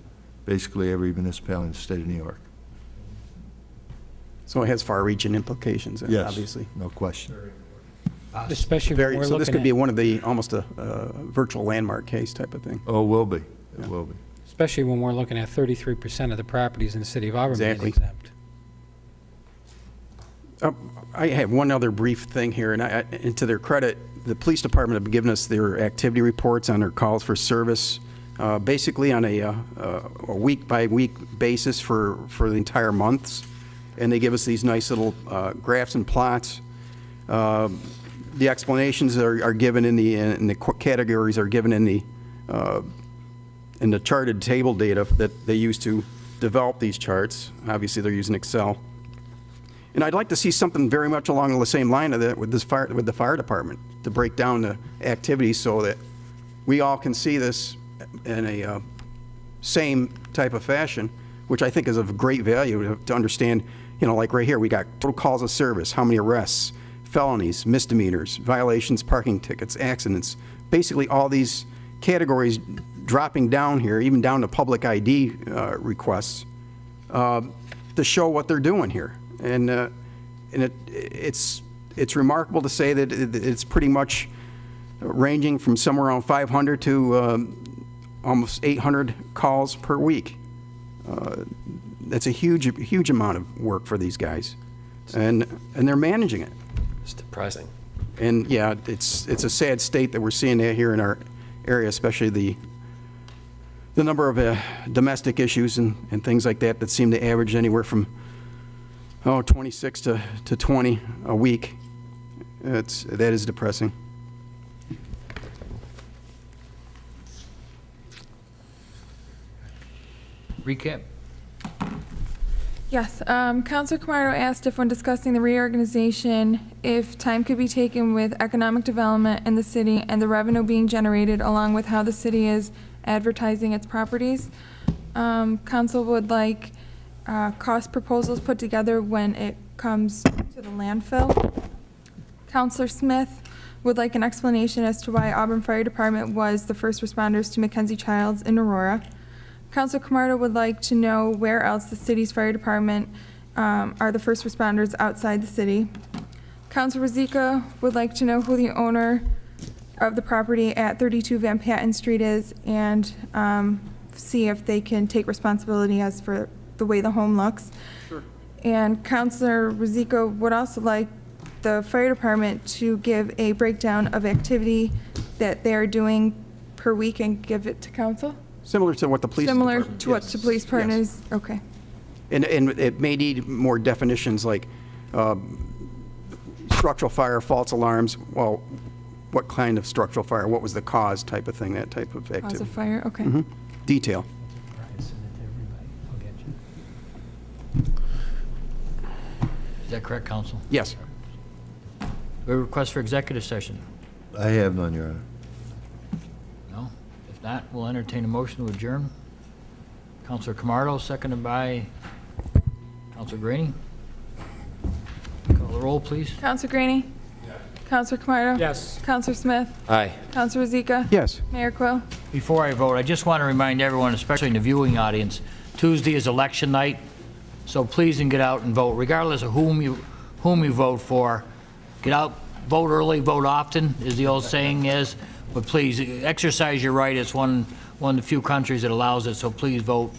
S11: basically every municipality in the state of New York.
S13: So it has far-reaching implications,
S11: Yes,
S13: obviously.
S11: no question.
S5: Especially when
S13: Very,
S5: we're
S13: so this
S5: looking
S13: could be
S5: at,
S13: one of the, almost a virtual landmark case type of thing.
S11: Oh, it will be. It will be.
S5: especially when we're looking at 33% of the properties in the city of Auburn being
S13: Exactly.
S5: exempt.
S13: I have one other brief thing here, and to their credit, the police department have given us their activity reports on their calls for service, basically on a week-by-week basis for the entire months, and they give us these nice little graphs and plots. The explanations are given in the categories are given in the charted table data that they use to develop these charts. Obviously, they're using Excel. And I'd like to see something very much along the same line of that with the fire department, to break down the activities so that we all can see this in a same type of fashion, which I think is of great value to understand. You know, like right here, we got total calls of service, how many arrests, felonies, misdemeanors, violations, parking tickets, accidents, basically all these categories dropping down here, even down to public ID requests, to show what they're doing here. And it's remarkable to say that it's pretty much ranging from somewhere around 500 to almost 800 calls per week. That's a huge amount of work for these guys, and they're managing it.
S15: It's depressing.
S13: And yeah, it's a sad state that we're seeing that here in our area, especially the number of domestic issues and things like that seem to average anywhere from 26 to 20 a week. That is depressing.
S1: Recap?
S2: Yes, Councilor Camardo asked if when discussing the reorganization, if time could be taken with economic development in the city and the revenue being generated along with how the city is advertising its properties. Council would like cost proposals put together when it comes to the landfill. Councilor Smith would like an explanation as to why Auburn Fire Department was the first responders to Mackenzie Childs in Aurora. Councilor Camardo would like to know where else the city's fire department are the first responders outside the city. Councilor Rozika would like to know who the owner of the property at 32 Van Patten Street is, and see if they can take responsibility as for the way the home looks. Sure. And Councilor Rozika would also like the fire department to give a breakdown of activity that they are doing per week and give it to council?
S13: Similar to what the police
S2: Similar
S13: department-
S2: to what
S13: yes.
S2: the police partners,
S13: Yes.
S2: okay.
S13: And it may need more definitions like structural fire, false alarms. Well, what kind of structural fire? What was the cause type of thing, that type of activity.
S2: Cause of fire, okay.
S13: Detail.
S1: Is that correct, counsel?
S13: Yes.
S1: We have a request for executive session.
S11: I have none, Your Honor.
S1: No? If not, we'll entertain a motion to adjourn. Counselor Camardo, seconded by Counselor Graney. Call the roll, please.
S2: Counselor Graney? Yes. Counselor Camardo?
S5: Yes.
S2: Counselor Smith?
S15: Aye.
S2: Counselor Rozika?
S13: Yes.
S2: Mayor Quill?
S1: Before I vote, I just want to remind everyone, especially in the viewing audience, Tuesday is election night, so please and get out and vote, regardless of whom you vote for. Get out, vote early, vote often, as the old saying is, but please exercise your right. It's one one of the few countries that allows it, so please vote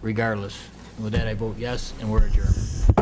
S1: regardless. And with that, I vote yes, and we're adjourned.